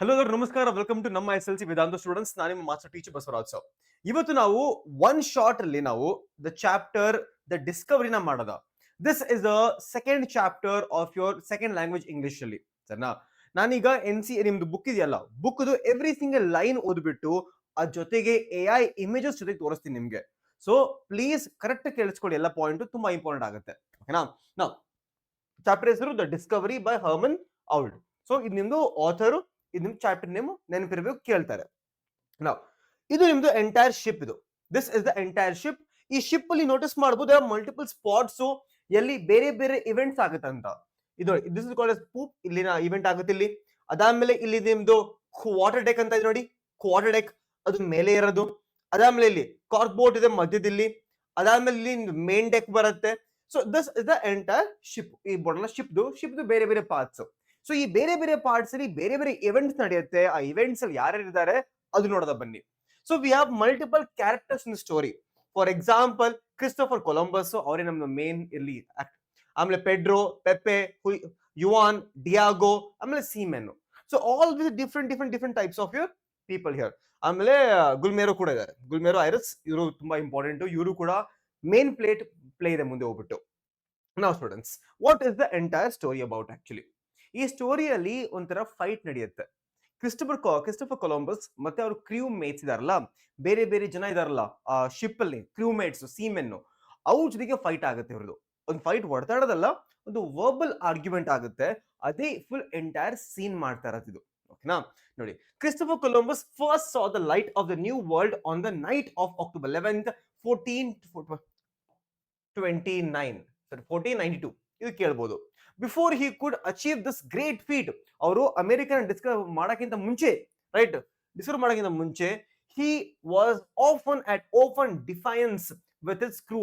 Hello ನಮಸ್ಕಾರ, welcome to ನಮ್ಮ S L C ವೇದಾಂತ students. ನಾನು ನಿಮ್ಮ ಮಾಸ್ಟರ್ ಟೀಚರ್ ಬಸವರಾಜ್ ಸರ್. ಇವತ್ತು ನಾವು ಒನ್ ಶಾರ್ಟ್ ಅಲ್ಲಿ ನಾವು ದ ಚಾಪ್ಟರ್ ದ ಡಿಸ್ಕವರಿನ ಮಾಡೋದ. This is the second chapter of your second language English ಅಲ್ಲಿ, ಸರಿನಾ? ನಾನೀಗ ನಿಮ್ದು ಬುಕ್ ಇದೆಯಲ್ಲ, ಬುಕ್ ಎವ್ರಿ ಸಿಂಗಲ್ ಲೈನ್ ಓದ್ಬಿಟ್ಟು ಅದ್ ಜೊತೆಗೆ AI ಇಮೇಜಸ್ ಜೊತೆಗೆ ತೋರಿಸ್ತೀನಿ ನಿಮ್ಗೆ. ಸೊ ಪ್ಲೀಸ್ ಕರೆಕ್ಟ್ ಕೇಳಿಸ್ಕೊಳ್ಳಿ, ಎಲ್ಲ ಪಾಯಿಂಟ್ ತುಂಬಾ ಇಂಪಾರ್ಟೆಂಟ್ ಆಗುತ್ತೆ. ಓಕೆನಾ? ನಾವು ಚಾಪ್ಟರ್ ಹೆಸರು the discovery by Hermann Ould. So ಇದು ನಿಮ್ದು ಆಥರ್, ಇದು ನಿಮ್ದು ಚಾಪ್ಟರ್ ನೇಮ್ ನೆನಪಿರ್ಬೇಕು, ಕೇಳ್ತಾರೆ. ನಾವು ಇದು ನಿಮ್ದು ಎಂಟೈರ್ ಶಿಪ್. ಇದು this is the entire ship. ಈ ಶಿಪ್ ಅಲ್ಲಿ ನೋಟಿಸ್ ಮಾಡಬಹುದು ಮಲ್ಟಿಪಲ್ ಸ್ಪಾಟ್ಸ್ ಎಲ್ಲಿ ಬೇರೆ ಬೇರೆ ಇವೆಂಟ್ಸ್ ಆಗುತ್ತೆ ಅಂತ. ಇದು ದಿಸ್ ಇಸ್ ಕಾಲ್ಡ್ ಎಸ್ ಪೂಪ್. ಇಲ್ಲಿನ ಇವೆಂಟ್ ಆಗುತ್ತೆ ಇಲ್ಲಿ. ಅದಾದ್ಮೇಲೆ ಇಲ್ಲಿ ನಿಮ್ದು ಕ್ವಾರ್ಟರ್ ಡೆಕ್ ಅಂತ ಇದೆ ನೋಡಿ, ಕ್ವಾರ್ಟರ್ ಡೆಕ್ ಅದು ಮೇಲೆ ಇರೋದು. ಅದಾದ್ಮೇಲೆ ಇಲ್ಲಿ ಕಾರ್ಕ್ ಬೋಟ್ ಇದೆ ಮಧ್ಯದಲ್ಲಿ. ಅದಾದ್ಮೇಲೆ ಇಲ್ಲಿ ಮೇನ್ ಡೆಕ್ ಬರುತ್ತೆ. So this is the entire ship. ಈ ಬೋರ್ಡ್ ಶಿಪ್ದು ಬೇರೆ ಬೇರೆ ಪಾರ್ಟ್ಸ್. ಸೊ ಈ ಬೇರೆ ಬೇರೆ ಪಾರ್ಟ್ಸ್ ಅಲ್ಲಿ ಬೇರೆ ಬೇರೆ ಇವೆಂಟ್ಸ್ ನಡೆಯುತ್ತೆ. ಆ ಇವೆಂಟ್ಸ್ ಅಲ್ಲಿ ಯಾರ್ಯಾರು ಇದ್ದಾರೆ ಅದು ನೋಡೋದ ಬನ್ನಿ. So we have multiple characters in story. For example Christopher Columbus, ಅವರೇ ನಮ್ದು ಮೇನ್ ಇಲ್ಲಿ. ಆಮೇಲೆ ಪೆಡ್ರೋ, ಪೆಪ್ಪೆ, ಯುವಾನ್, ಡಿಯಾಗೋ, ಆಮೇಲೆ semen. So all with different types of your people here. ಆಮೇಲೆ ಗುಲ್ಮೇರೋ ಕೂಡ ಇದ್ದಾರೆ. ಗುಲ್ಮೇರೋ ಐರಸ್, ಇವರು ತುಂಬಾ ಇಂಪಾರ್ಟೆಂಟ್. ಇವರು ಕೂಡ ಮೇನ್ ಪ್ಲೇ ಇದೆ ಮುಂದೆ ಹೋಗ್ಬಿಟ್ಟು. ನಾವು students, what is the entire story about actually? ಈ ಸ್ಟೋರಿಯಲ್ಲಿ ಒಂಥರ ಫೈಟ್ ನಡೆಯುತ್ತೆ. ಕ್ರಿಸ್ಟೋಫರ್ ಕೊಲಂಬಸ್ ಮತ್ತೆ ಅವ್ರ ಕ್ರೂ ಮೇಟ್ಸ್ ಇದಾರಲ್ಲ, ಬೇರೆ ಬೇರೆ ಜನ ಇದಾರಲ್ಲ ಆ ಶಿಪ್ ಅಲ್ಲಿ, ಕ್ರೂ ಮೇಟ್ಸ್, ಸೀಮೆನ್, ಅವ್ರ ಜೊತೆಗೆ ಫೈಟ್ ಆಗುತ್ತೆ. ಇವ್ರದ್ದು ಒಂದು ಫೈಟ್ ಹೊಡೆದಾಡೋದಲ್ಲ, ಒಂದು ವರ್ಬಲ್ ಆರ್ಗ್ಯುಮೆಂಟ್ ಆಗುತ್ತೆ. ಅದೇ ಫುಲ್ ಎಂಟೈರ್ ಸೀನ್ ಮಾಡ್ತಾ ಇರೋದು. ಓಕೆನಾ? ನೋಡಿ, Christopher Columbus first saw the light off the new world on the knight of October 11th 1492. ಇದು ಕೇಳ್ಬೋದು. Before he could achieve this great feet, ಅವರು ಅಮೆರಿಕನ್ ಡಿಸ್ಕವರ್ ಮಾಡಕ್ಕಿಂತ ಮುಂಚೆ, ರೈಟ್, ಡಿಸ್ಕವರ್ ಮಾಡಕ್ಕಿಂತ ಮುಂಚೆ he was open defines with his crew.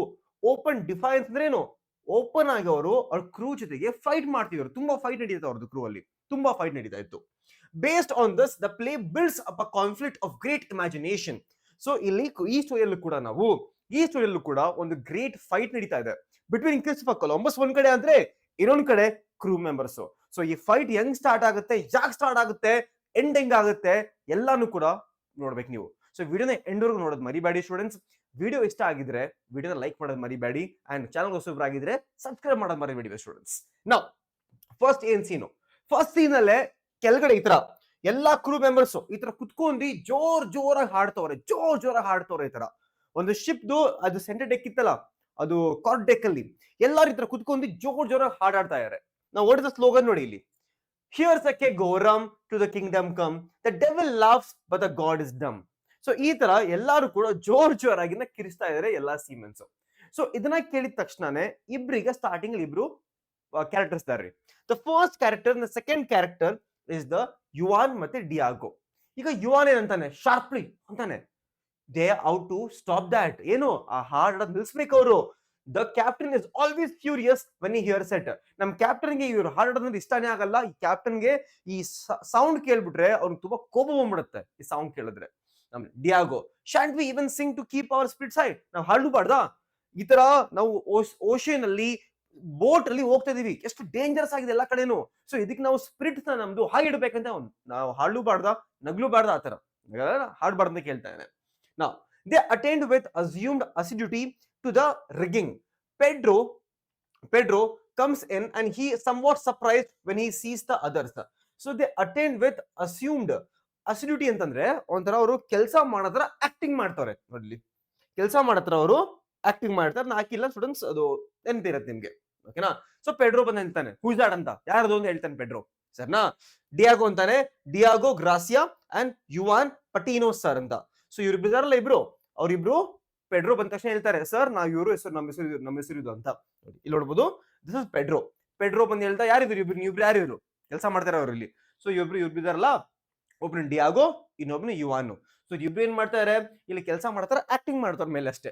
Open defines ಅಂದ್ರೆ ಏನು? Open ಆಗಿ ಅವರು ಅವ್ರ ಕ್ರೂ ಜೊತೆಗೆ ಫೈಟ್ ಮಾಡ್ತಿದ್ರು. ತುಂಬಾ ಫೈಟ್ ನಡೀತಾ ಅವ್ರದ್ದು ಕ್ರೂ ಅಲ್ಲಿ, ತುಂಬಾ ಫೈಟ್ ನಡೀತಾ ಇತ್ತು. Based on this the play builds up a conflict of great imagination. So ಇಲ್ಲಿ ಈ ಸ್ಟೋರಿಯಲ್ಲೂ ಕೂಡ ಒಂದು ಗ್ರೇಟ್ ಫೈಟ್ ನಡೀತಾ ಇದೆ ಬಿಟ್ವೀನ್ ಕ್ರಿಸ್ಟೋಫರ್ ಕೊಲಂಬಸ್ ಒಂದ್ ಕಡೆ ಅಂದ್ರೆ, ಇನ್ನೊಂದ್ ಕಡೆ ಕ್ರೂ ಮೆಂಬರ್ಸ್. ಸೊ ಈ ಫೈಟ್ ಹೆಂಗ್ ಸ್ಟಾರ್ಟ್ ಆಗುತ್ತೆ, ಯಾಕೆ ಸ್ಟಾರ್ಟ್ ಆಗುತ್ತೆ, ಎಂಡ್ ಹೆಂಗ್ ಆಗುತ್ತೆ, ಎಲ್ಲಾನು ಕೂಡ ನೋಡ್ಬೇಕು ನೀವು. ಸೊ ವಿಡಿಯೋನ ಎಂಡ್ವರೆಗೂ ನೋಡೋದು ಮರಿಬೇಡಿ ಸ್ಟೂಡೆಂಟ್ಸ್. ವಿಡಿಯೋ ಇಷ್ಟ ಆಗಿದ್ರೆ ವಿಡಿಯೋನ ಲೈಕ್ ಮಾಡೋದು ಮರಿಬೇಡಿ, ಅಂಡ್ ಚಾನಲ್ ಹೊಸಬ್ರಾಗಿದ್ರೆ ಸಬ್ಸ್ಕ್ರೈಬ್ ಮಾಡೋದು ಮರಿಬೇಡಿ ಸ್ಟೂಡೆಂಟ್ಸ್. ನಾವು ಫಸ್ಟ್ ಫಸ್ಟ್ ಸೀನ್ ಅಲ್ಲೇ ಕೆಳಗಡೆ ಈ ತರ ಎಲ್ಲಾ ಕ್ರೂ ಮೆಂಬರ್ಸ್ ಈ ತರ ಕುತ್ಕೊಂಡಿ ಜೋರಾಗಿ ಹಾಡ್ತವ್ರೆ. ಈ ತರ ಒಂದು ಶಿಪ್ದು ಅದು ಸೆಂಟರ್ ಡೆಕ್ ಇತ್ತಲ್ಲ, ಅದು ಕಾರ್ಡ್ ಡೆಕ್ ಅಲ್ಲಿ ಎಲ್ಲಾರು ಈ ತರ ಕುತ್ಕೊಂಡು ಜೋರಾಗಿ ಹಾಡಾಡ್ತಾ ಇದಾರೆ. ನಾವು ಓಡಿದ ಸ್ಲೋಗನ್ ನೋಡಿ ಇಲ್ಲಿ, here's a keg o' rum to the kingdom come, the devil loves but the God is dumb. So ಈ ತರ ಎಲ್ಲಾರು ಕೂಡ ಜೋರಾಗಿನ ಕಿರಿಸ್ತಾ ಇದಾರೆ ಎಲ್ಲಾ ಸೀಮೆನ್ಸ್. ಸೊ ಇದನ್ನ ಕೇಳಿದ ತಕ್ಷಣನೇ ಇಬ್ರಿಗೆ ಸ್ಟಾರ್ಟಿಂಗ್ ಇಬ್ರು ಕ್ಯಾರೆಕ್ಟರ್ಸ್ ಇದಾರೆ. The first character, the second character is the Juan ಮತ್ತೆ ಡಿಯಾಗೋ. ಈಗ ಯುವಾನ್ ಏನಂತಾನೆ, ಶಾರ್ಪ್ಲಿ ಅಂತಾನೆ, they ought to stop that. ಏನು ಆ ಹಾಡ್ ನಿಲ್ಸ್ಬೇಕು ಅವರು. The captain is always furious when he hears it. ನಮ್ ಕ್ಯಾಪ್ಟನ್ಗೆ ಇವ್ರು ಹಾಡೋದಂದ್ರೆ ಇಷ್ಟಾನೇ ಆಗಲ್ಲ. ಈ ಕ್ಯಾಪ್ಟನ್ಗೆ ಈ ಸೌಂಡ್ ಕೇಳ್ಬಿಟ್ರೆ ಅವ್ರಿಗೆ ತುಂಬಾ ಕೋಪ ಬಂದ್ಬಿಡುತ್ತೆ ಈ ಸೌಂಡ್ ಕೇಳಿದ್ರೆ. Diego, shan't we even sing to keep our spirit side. ನಾವು ಹಾಡಬಾರ್ದಾ? ಈ ತರ ನಾವು ಓಷನ್ ಅಲ್ಲಿ ಬೋಟ್ ಅಲ್ಲಿ ಹೋಗ್ತಾ ಇದೀವಿ, ಎಷ್ಟು ಡೇಂಜರಸ್ ಆಗಿದೆ ಎಲ್ಲಾ ಕಡೆನು. ಸೊ ಇದಕ್ಕೆ ನಾವು ಸ್ಪಿರಿಟ್ ನಮ್ದು ಹಾಗೆ ಇಡ್ಬೇಕಂತ ನಾವು ಹಾಡಲೂಬಾರ್ದ, ನಗ್ಲೂಬಾರ್ದ, ಆ ತರ ಹಾಡ್ಬಾರ್ದು ಅಂತ ಕೇಳ್ತಾ ಇದ್ದಾನೆ. Now, they attend with assumed assiduity to the rigging. Pedro comes in and he is somewhat surprised when he sees the others. So they attend with assumed assiduity ಅಂತಂದ್ರೆ ಒಂಥರ ಅವರು ಕೆಲಸ ಮಾಡೋದ್ರ ಆಕ್ಟಿಂಗ್ ಮಾಡ್ತಾರೆ. ನೋಡ್ಲಿ, ಕೆಲಸ ಮಾಡತ್ರ ಅವರು ಆಕ್ಟಿಂಗ್ ಮಾಡ್ತಾರೆ. ಹಾಕಿಲ್ಲ ಸ್ಟೂಡೆಂಟ್ಸ್, ಅದು ನೆನಪಿರುತ್ತೆ ನಿಮ್ಗೆ. ಓಕೆನಾ? ಸೊ ಪೆಡ್ರೋ ಬಂದ ಅಂತಾನೆ, ಹೂಸ್ ದಾಟ್ ಅಂತ ಯಾರದು ಅಂತ ಹೇಳ್ತಾನೆ ಪೆಡ್ರೋ, ಸರ್ನಾ. ಡಿಯಾಗೋ ಅಂತಾನೆ, Diego Garcia and Juan Patino sir ಅಂತ. ಸೊ ಇವ್ರು ಬಿದ್ದಾರಲ್ಲ ಇಬ್ರು, ಅವ್ರಿಬ್ರು ಪೆಡ್ರೋ ಬಂದ ತಕ್ಷಣ ಹೇಳ್ತಾರೆ, ಸರ್ ನಾವು ಇವರು ಹೆಸರು ನಮ್ಮ ಹೆಸರು ಇದು ಅಂತ. ಇಲ್ಲಿ ನೋಡ್ಬೋದು, ದಿಸ್ ಇಸ್ ಪೆಡ್ರೋ ಬಂದು ಹೇಳ್ತಾ, ಯಾರಿದ್ರು ಇವ್ರು ಯಾರು ಇವರು ಕೆಲಸ ಮಾಡ್ತಾರೆ ಅವ್ರು ಇಲ್ಲಿ. ಸೊ ಇವ್ರು ಬಿದ್ದಾರಲ್ಲ, ಒಬ್ನು ಡಿಯಾಗೋ, ಇನ್ನೊಬ್ನು ಯುವಾನು. ಸೊ ಇಬ್ರು ಏನ್ ಮಾಡ್ತಾರೆ ಇಲ್ಲಿ, ಕೆಲಸ ಮಾಡ್ತಾರೆ, ಆಕ್ಟಿಂಗ್ ಮಾಡ್ತಾರೆ ಮೇಲೆ ಅಷ್ಟೇ.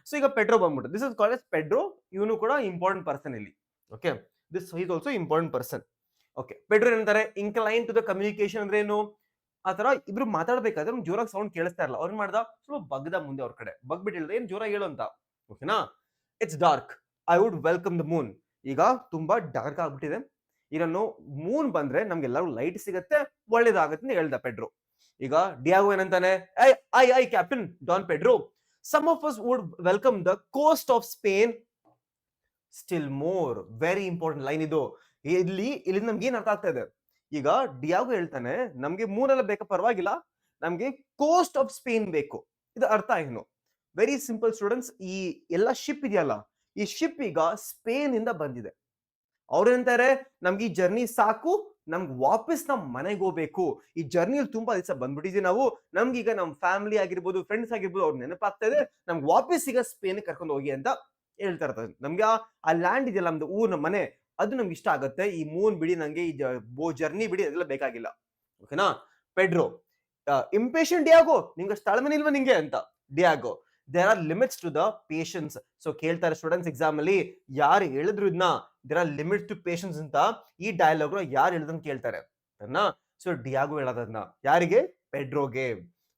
ಸೊ ಈಗ ಪೆಡ್ರೋ ಬಂದ್ಬಿಟ್ಟು, this is called as Pedro. ಇವನು ಕೂಡ ಇಂಪಾರ್ಟೆಂಟ್ ಪರ್ಸನ್ ಇಲ್ಲಿ. Okay, this is also important person. Okay, Pedro ಏನಂತಾರೆ, ಇನ್ಕ್ಲೈನ್ ಟು ದ ಕಮ್ಯುನಿಕೇಶನ್ ಅಂದ್ರೆ ಏನು, ಆ ತರ ಇಬ್ರು ಮಾತಾಡ್ಬೇಕಾದ್ರೆ ಒಂದು ಜೋರಾಗಿ ಸೌಂಡ್ ಕೇಳಿಸ್ತಾ ಇರಲ್ಲ. ಅವ್ರು ಮಾಡ್ದ ಸ್ವಲ್ಪ ಬಗ್ದ ಮುಂದೆ ಅವ್ರ ಕಡೆ ಬಗ್ಬಿಟ್ಟು ಹೇಳಿದ್ರೆ, ಏನ್ ಜೋರಾಗಿ ಹೇಳು ಅಂತ. ಓಕೆನಾ? It's dark, I would welcome the Moon. ಈಗ ತುಂಬಾ ಡಾರ್ಕ್ ಆಗ್ಬಿಟ್ಟಿದೆ, ಇದನ್ನು ಮೂನ್ ಬಂದ್ರೆ ನಮ್ಗೆಲ್ಲರೂ ಲೈಟ್ ಸಿಗತ್ತೆ, ಒಳ್ಳೇದಾಗತ್ತೆ ಅಂತ ಹೇಳ್ದ ಪೆಡ್ರೋ. ಈಗ ಡಿಯಾಗೋ ಏನಂತಾನೆ, I I I captain Don Pedro, some of us would welcome the coast of Spain still more. Very important line ಇದು. ಇಲ್ಲಿ ನಮ್ಗೆ ಏನ್ ಅರ್ಥ ಆಗ್ತಾ ಇದೆ, ಈಗ ಡಿಯಾಗೋ ಹೇಳ್ತಾನೆ ನಮ್ಗೆ ಮೂನೆಲ್ಲ ಬೇಕಾ ಪರವಾಗಿಲ್ಲ, ನಮ್ಗೆ ಕೋಸ್ಟ್ ಆಫ್ ಸ್ಪೇನ್ ಬೇಕು. ಇದು ಅರ್ಥ ಏನು? ವೆರಿ ಸಿಂಪಲ್ ಸ್ಟೂಡೆಂಟ್ಸ್, ಈ ಎಲ್ಲ ಶಿಪ್ ಇದೆಯಲ್ಲ, ಈ ಶಿಪ್ ಈಗ ಸ್ಪೇನ್ ಇಂದ ಬಂದಿದೆ. ಅವ್ರು ಏನಂತಾರೆ, ನಮ್ಗೆ ಈ ಜರ್ನಿ ಸಾಕು, ನಮ್ಗೆ ವಾಪಸ್ ನಮ್ ಮನೆಗೆ ಹೋಗ್ಬೇಕು, ಈ ಜರ್ನಿಯಲ್ಲಿ ತುಂಬಾ ದಿವಸ ಬಂದ್ಬಿಟ್ಟಿದೀವಿ ನಾವು, ನಮ್ಗೀಗ ನಮ್ ಫ್ಯಾಮಿಲಿ ಆಗಿರ್ಬೋದು, ಫ್ರೆಂಡ್ಸ್ ಆಗಿರ್ಬೋದು, ಅವ್ರ ನೆನಪಾಗ್ತಾ ಇದೆ, ನಮ್ಗೆ ವಾಪಸ್ ಈಗ ಸ್ಪೇನ್ ಕರ್ಕೊಂಡು ಹೋಗಿ ಅಂತ ಹೇಳ್ತಾ ಇರ್ತಾರೆ. ನಮ್ಗೆ ಆ ಲ್ಯಾಂಡ್ ಇದೆಯಲ್ಲ, ನಮ್ದು ಊರ್, ನಮ್ಮ ಮನೆ, ಅದು ನಮ್ಗೆ ಇಷ್ಟ ಆಗುತ್ತೆ. ಈ ಮೂನ್ ಬಿಡಿ, ನಂಗೆ ಈ ಜರ್ನಿ ಬಿಡಿ, ಅದೆಲ್ಲ ಬೇಕಾಗಿಲ್ಲ. ಓಕೆನಾ? ಪೆಡ್ರೋ ಇಂಪೇಷಂಟ್ ಡಿಯಾಗೋ, ನಿಂಗೆ ತಾಳ್ಮೆನೇ ಇಲ್ವಾ ನಿಂಗೆ ಅಂತ. Diego, there are limits to the patience. So ಕೇಳ್ತಾರೆ ಸ್ಟೂಡೆಂಟ್ಸ್ ಎಕ್ಸಾಮ್ ಅಲ್ಲಿ, ಯಾರು ಹೇಳಿದ್ರು ಇದನ್ನ, there are limits to patience ಅಂತ ಈ ಡೈಲಾಗ್ ಯಾರು ಹೇಳಿದಂತ ಕೇಳ್ತಾರೆ. ಸೊ ಡಿಯಾಗೋ ಹೇಳೋದನ್ನ ಯಾರಿಗೆ? ಪೆಡ್ರೋಗೆ.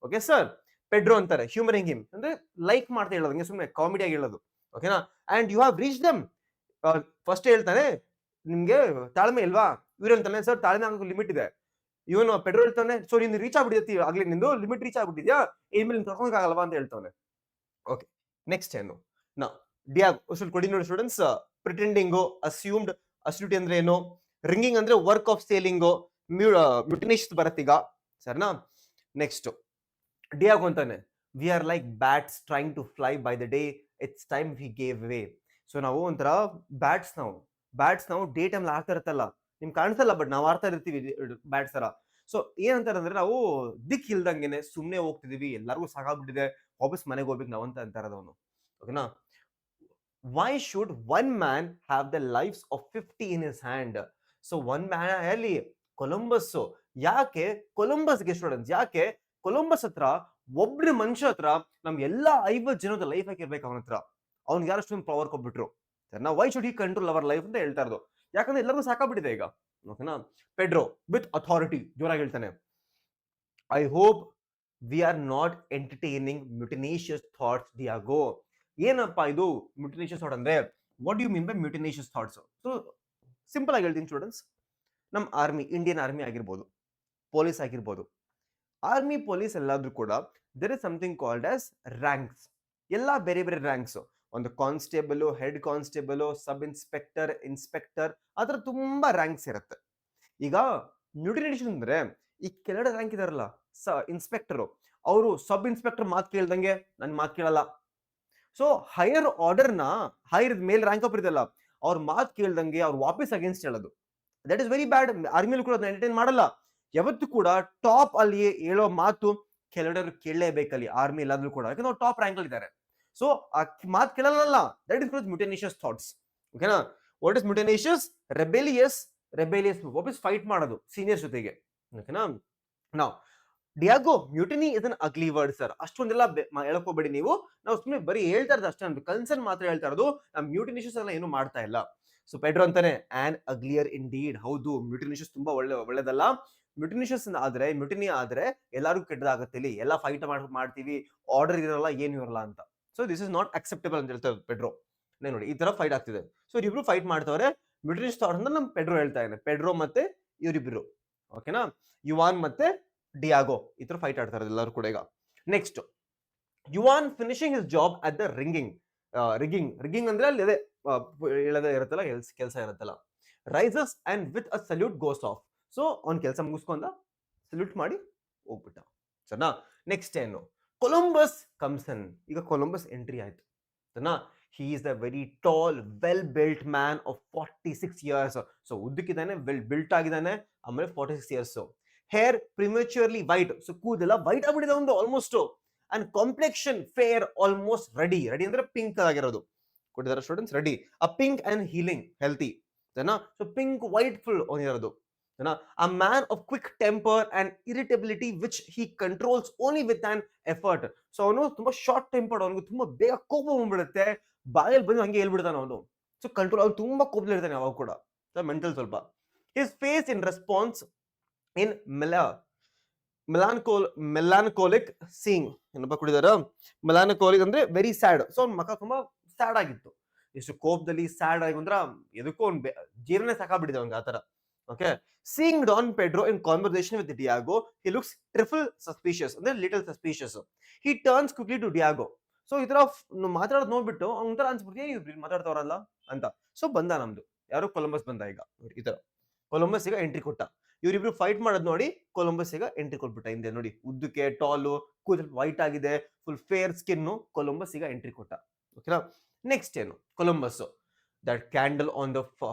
ಓಕೆ ಸರ್, ಪೆಡ್ರೋ ಅಂತಾರೆ ಹ್ಯೂಮರಿಂಗ್ ಹಿಮ್, ಅಂದ್ರೆ ಲೈಕ್ ಮಾಡ್ತಾ ಹೇಳೋದಂಗೆ, ಸುಮ್ಮನೆ ಕಾಮಿಡಿ ಆಗಿ ಹೇಳೋದು. ಓಕೆನಾ? And you have reach them. First ಹೇಳ್ತಾನೆ, ನಿಮ್ಗೆ ತಾಳ್ಮೆ ಇಲ್ವಾ? ಇವ್ರು ಹೇಳ್ತಾನೆ, ಸರ್ ತಾಳ್ಮೆ ಆಗೋ ಲಿಮಿಟ್ ಇದೆ. ಇವನು ಪೆಡ್ರೋ ಹೇಳ್ತಾನೆ, ಸೊ ನೀನು ರೀಚ್ ಆಗ್ಬಿಟ್ಟಿದ್ದಿ, ಆಗ್ಲಿ ನಿಂದು ಲಿಮಿಟ್ ರೀಚ್ ಆಗ್ಬಿಟ್ಟಿದ್ಯಾ, ಇನ್ಮೇಲೆ ಕರ್ಕೊಂಡ್ ಆಗಲ್ವಾ ಅಂತ ಹೇಳ್ತಾನೆ. ಓಕೆ, ನೆಕ್ಸ್ಟ್ ಏನು? ನಾ ಡಿಯಾಗೋ ಸ್ವಲ್ಪ ಕೊಡಿ ನೋಡಿ ಸ್ಟೂಡೆಂಟ್ಸ್. ಪ್ರಿಟೆಂಡಿಂಗು, ಅಸ್ಯೂಮ್ಡ್, ಅಸ್ಯೂಟಿ ಅಂದ್ರೆ ಏನು, ರಿಂಗಿಂಗ್ ಅಂದ್ರೆ ವರ್ಕ್ ಆಫ್ ಸೇಲಿಂಗು, ಮ್ಯೂಟಿನೇಷನ್ ಬರತ್ತೀಗ, ಸರಿನಾ? ನೆಕ್ಸ್ಟ್ ಡಿಯಾಗೋ ಅಂತಾನೆ, we are like bats trying to fly by the day, it's time we gave way. So ನಾವು ಒಂಥರ ಬ್ಯಾಟ್ಸ್ ನಾವು ಡೇ ಟೈಮ್ ಆಡ್ತಾ ಇರುತ್ತಲ್ಲ, ನಿಮ್ಗೆ ಕಾಣಿಸಲ್ಲ, ಬಟ್ ನಾವು ಆಡ್ತಾ ಇರ್ತೀವಿ ಬ್ಯಾಟ್ಸ್ ತರ. ಸೊ ಏನಂತಾರೆ ಅಂದ್ರೆ, ನಾವು ದಿಕ್ ಇಲ್ದಂಗೆನೆ ಸುಮ್ನೆ ಹೋಗ್ತಿದೀವಿ, ಎಲ್ಲರಿಗೂ ಸಾಕಾಗ್ಬಿಟ್ಟಿದೆ, ವಾಪಸ್ ಮನೆಗೆ ಹೋಗ್ಬೇಕು ನಾವು ಅಂತ ಅಂತಾರದವನು. ಓಕೆನಾ? Why should one man have the lives of 50 in his hand? So one man ಅಲ್ಲಿ ಕೊಲಂಬಸ್, ಯಾಕೆ ಕೊಲಂಬಸ್ಗೆ ಸ್ಟೂಡೆಂಟ್ಸ್, ಯಾಕೆ ಕೊಲಂಬಸ್ ಹತ್ರ, ಒಬ್ರು ಮನುಷ್ಯ ಹತ್ರ ನಮ್ ಎಲ್ಲಾ 50 ಜನದ ಲೈಫ್ ಹಾಕಿರ್ಬೇಕು ಅವನ ಹತ್ರ, ಅವ್ನಿಗೆ ಯಾರು ಅಷ್ಟೊಂದು ಪವರ್ ಕೊಟ್ಬಿಟ್ರು. ಸರಿನಾ? Why should he control our life ಅಂತ ಹೇಳ್ತಾ ಇರೋದು, ಯಾಕಂದ್ರೆ ಎಲ್ಲರಿಗೂ ಸಾಕಾಗ್ಬಿಟ್ಟಿದೆ ಈಗ. ಓಕೆನಾ? ಪೆಡ್ರೋ ವಿತ್ ಅಥಾರಿಟಿ ಜೋರಾಗಿ ಹೇಳ್ತಾನೆ, I hope we are not entertaining mutinous thoughts Diego. ಏನಪ್ಪಾ ಇದು ಮ್ಯೂಟಿನೇಷಿಯಸ್ ಥಾಟ್ ಅಂದ್ರೆ, what do you mean by mutinous thoughts? So simple ಆಗಿ ಹೇಳ್ತೀನಿ ಸ್ಟೂಡೆಂಟ್ಸ್, ನಮ್ಮ ಆರ್ಮಿ, ಇಂಡಿಯನ್ ಆರ್ಮಿ ಆಗಿರ್ಬೋದು, ಪೊಲೀಸ್ ಆಗಿರ್ಬೋದು, ಆರ್ಮಿ ಪೊಲೀಸ್ ಎಲ್ಲಾದ್ರೂ ಕೂಡ there is something called as ranks. ಎಲ್ಲ ಬೇರೆ ಬೇರೆ ರ್ಯಾಂಕ್ಸ್, ಒಂದು constable, head constable, sub inspector, inspector, ಆತರ ತುಂಬಾ ರ್ಯಾಂಕ್ಸ್ ಇರುತ್ತೆ. ಈಗ ಮ್ಯೂಟಿನೇಷನ್ ಅಂದ್ರೆ, ಈ ಕೆಳಗಡೆ ರ್ಯಾಂಕ್ ಇದಾರಲ್ಲ, ಇನ್ಸ್ಪೆಕ್ಟರ್, ಅವರು ಸಬ್ ಇನ್ಸ್ಪೆಕ್ಟರ್ ಮಾತು ಕೇಳ್ದಂಗೆ ನನ್ ಮಾತು ಕೇಳಲ್ಲ. ಸೊ ಹೈಯರ್ ಆರ್ಡರ್ ನ, ಹೈಯರ್ ಮೇಲ್ ರ್ಯಾಂಕ್ ಅಪ್ ಇರಲ್ಲ, ಅವ್ರ ಮಾತು ಕೇಳ್ದಂಗೆ ಅವ್ರು ವಾಪಸ್ ಅಗೇನ್ಸ್ಟ್ ಹೇಳೋದು, ದಟ್ ಇಸ್ ವೆರಿ ಬ್ಯಾಡ್. ಆರ್ಮಿಲಿ ಕೂಡ ಎಂಟರ್ಟೈನ್ ಮಾಡಲ್ಲ. ಯಾವತ್ತೂ ಕೂಡ ಟಾಪ್ ಅಲ್ಲಿ ಹೇಳೋ ಮಾತು ಕೆಳಗಡೆ ಕೇಳಲೇಬೇಕಲ್ಲಿ, ಆರ್ಮಿ ಎಲ್ಲಾದ್ರೂ ಕೂಡ, ಯಾಕಂದ್ರೆ ಅವ್ರು ಟಾಪ್ ರ್ಯಾಂಕ್ ಅಲ್ಲಿ ಇದ್ದಾರೆ. ಸೊ ಆ ಮಾತು ಕೇಳಲ್ಲ, ದಟ್ ಇಸ್ ಮ್ಯೂಟಿನೇಷಿಯಸ್ ಥಾಟ್ಸ್. ಓಕೆನಾ? What is mutinous? ರೆಬೆಲಿಯಸ್, ವಾಪಸ್ ಫೈಟ್ ಮಾಡೋದು ಸೀನಿಯರ್ಸ್ ಜೊತೆಗೆ. ಓಕೆನಾ? ನಾವು Diego, mutiny is an ugly word sir, ಅಷ್ಟೊಂದೆಲ್ಲ ಹೇಳಕೋಬೇಡಿ ನೀವು, ನಾವು ಸುಮ್ಮನೆ ಬರೀ ಹೇಳ್ತಾ ಇರೋದು ಅಷ್ಟೇ, ಕನ್ಸರ್ನ್ ಮಾತ್ರ ಹೇಳ್ತಾ ಇರೋದು, ನಾವು ಮ್ಯೂಟಿನೇಷಿಯಸ್ ಎಲ್ಲ ಏನು ಮಾಡ್ತಾ ಇಲ್ಲ. ಸೊ ಪೆಡ್ರೋ ಅಂತಾನೆ, ಆನ್ ಅಗ್ಲಿಯರ್ ಇನ್ ಡೀಡ್. ಹೌದು, ಮ್ಯೂಟಿನೇಷಿಯಸ್ ತುಂಬಾ ಒಳ್ಳೇದಲ್ಲ. ಮ್ಯೂಟಿನೇಷಿಯಸ್ ಆದ್ರೆ, ಮ್ಯೂಟಿನಿ ಆದ್ರೆ ಎಲ್ಲರಿಗೂ ಕೆಟ್ಟದಾಗುತ್ತೆ, ಇಲ್ಲಿ ಎಲ್ಲ ಫೈಟ್ ಮಾಡ್ತೀವಿ, ಆರ್ಡರ್ ಇರಲ್ಲ, ಏನು ಇರಲ್ಲ ಅಂತ. So this is not acceptable ಅಂತ ಹೇಳ್ತಾರೆ ಪೆಡ್ರೋ. ನೋಡಿ ಈ ತರ ಫೈಟ್ ಆಗ್ತಿದೆ, ಸೊ ಇಬ್ರು ಫೈಟ್ ಮಾಡ್ತವ್ರೆ. ಮ್ಯೂಟಿನೇಷಿಯಸ್ ಥಾಟ್ ಅಂತ ನಮ್ ಪೆಡ್ರೋ ಹೇಳ್ತಾ ಇದ್ದಾನೆ, ಪೆಡ್ರೋ ಮತ್ತೆ ಇವರಿಬ್ರು. ಓಕೆನಾ? ಯುವಾನ್ ಮತ್ತೆ ಡಿಯಾಗೋ ಈ ತರ ಫೈಟ್ ಆಡ್ತಾರೆ ಎಲ್ಲರೂ ಕೂಡ. ಈಗ next, Juan finishing his job at the rigging ಅಂದ್ರೆ ಅಲ್ಲಿ ಅದೇ ಹೇಳದೇ ಇರುತ್ತಲ್ಲ, ಕೆಲಸ ಇರುತ್ತಲ್ಲ, rises and with a salute goes off. So ಅವ್ನ್ ಕೆಲಸ ಮುಗಿಸ್ಕೊಂಡ, ಸಲ್ಯೂಟ್ ಮಾಡಿ ಹೋಗ್ಬಿಟ್ಟ. ಸರಿನಾ? ನೆಕ್ಸ್ಟ್ ಏನು? Columbus comes in. ಈಗ ಕೊಲಂಬಸ್ ಎಂಟ್ರಿ ಆಯ್ತು, ಸರಿನಾ? He is the very tall, well built man of 46 years. So ಉದ್ದಕ್ಕಿದ್ದಾನೆ, ವೆಲ್ ಬಿಲ್ಟ್ ಆಗಿದ್ದಾನೆ, ಆಮೇಲೆ 46 years. Hair prematurely white, so ಕೂದೆಲ್ಲ ವೈಟ್ ಆಗ್ಬಿಟ್ಟಿದೆ ಒಂದು almost. And complexion fair, almost ruddy ಅಂದ್ರೆ ಪಿಂಕ್ ಆಗಿರೋದು ಕೊಟ್ಟಿದ್ದಾರೆ students, ruddy, a pink and healing, healthy. So pink white full ಅವನಿರೋದು. A man of quick temper and irritability which he controls only with an effort. So ಅವನು ತುಂಬಾ short tempered, ಅವನಿಗೆ ತುಂಬಾ ಬೇಗ ಕೋಪ ಬಂದ್ಬಿಡುತ್ತೆ, ಬಾಯಲ್ಲಿ ಬಂದು ಹಂಗೆ ಹೇಳ್ಬಿಡ್ತಾನೆ ಅವನು. ಸೊ ಕಂಟ್ರೋಲ್, ಅವ್ನು ತುಂಬಾ ಕೋಪದಲ್ಲಿ ಇರ್ತಾನೆ ಅವಾಗ ಕೂಡ, ಮೆಂಟಲ್ ಸ್ವಲ್ಪ. His face in response in melancholic seeming, ಏನಪ್ಪ ಕೊಟ್ಟಿದಾರ, ಮೆಲಾನ್ಕೋಲಿಕ್ ಅಂದ್ರೆ ವೆರಿ ಸ್ಯಾಡ್. ಸೊ ಅವ್ನ ಮಕ್ಕ ತುಂಬಾ ಸ್ಯಾಡ್ ಆಗಿತ್ತು, ಎಷ್ಟು ಕೋಪದಲ್ಲಿ ಸ್ಯಾಡ್ ಆಗಿ ಅಂದ್ರ ಎದಕ್ಕೋ ಅವ್ನು ಜೀವನ ಸಾಕಾಗ್ಬಿಟ್ಟಿದೆ ಅವ್ನಿಗೆ ಆತರ. Okay, seeing Don Pedro in conversation with Diego, he looks trifle suspicious, ಅಂದ್ರೆ little suspicious. He turns quickly to Diego. So ಈ ತರ ಮಾತಾಡೋದು ನೋಡ್ಬಿಟ್ಟು ಒಂಥರ ಅನ್ಸ್ಬಿಡ್ತೀವಿ ಇವ್ರು ಮಾತಾಡ್ತಾವ್ರಲ್ಲ ಅಂತ. ಸೊ ಬಂದ ನಮ್ದು ಯಾರು ಕೊಲಂಬಸ್ ಬಂದ ಈಗ ನೋಡಿ ಈ ತರ ಕೊಲಂಬಸ್ ಈಗ ಎಂಟ್ರಿ ಕೊಟ್ಟ. ಇವ್ರಿಬ್ರು ಫೈಟ್ ಮಾಡೋದ್ ನೋಡಿ ಕೊಲಂಬಸ್ ಈಗ ಎಂಟ್ರಿ ಕೊಟ್ಬಿಟ್ಟ ಹಿಂದೆ ನೋಡಿ ಉದ್ದಕ್ಕೆ ಟಾಲು ಕೂದಲು ವೈಟ್ ಆಗಿದೆ ಫುಲ್ ಫೇರ್ ಸ್ಕಿನ್ ಕೊಲಂಬಸ್ ಈಗ ಎಂಟ್ರಿ ಕೊಟ್ಟ. ಓಕೆನಾ ನೆಕ್ಸ್ಟ್ ಏನು Columbus that candle on the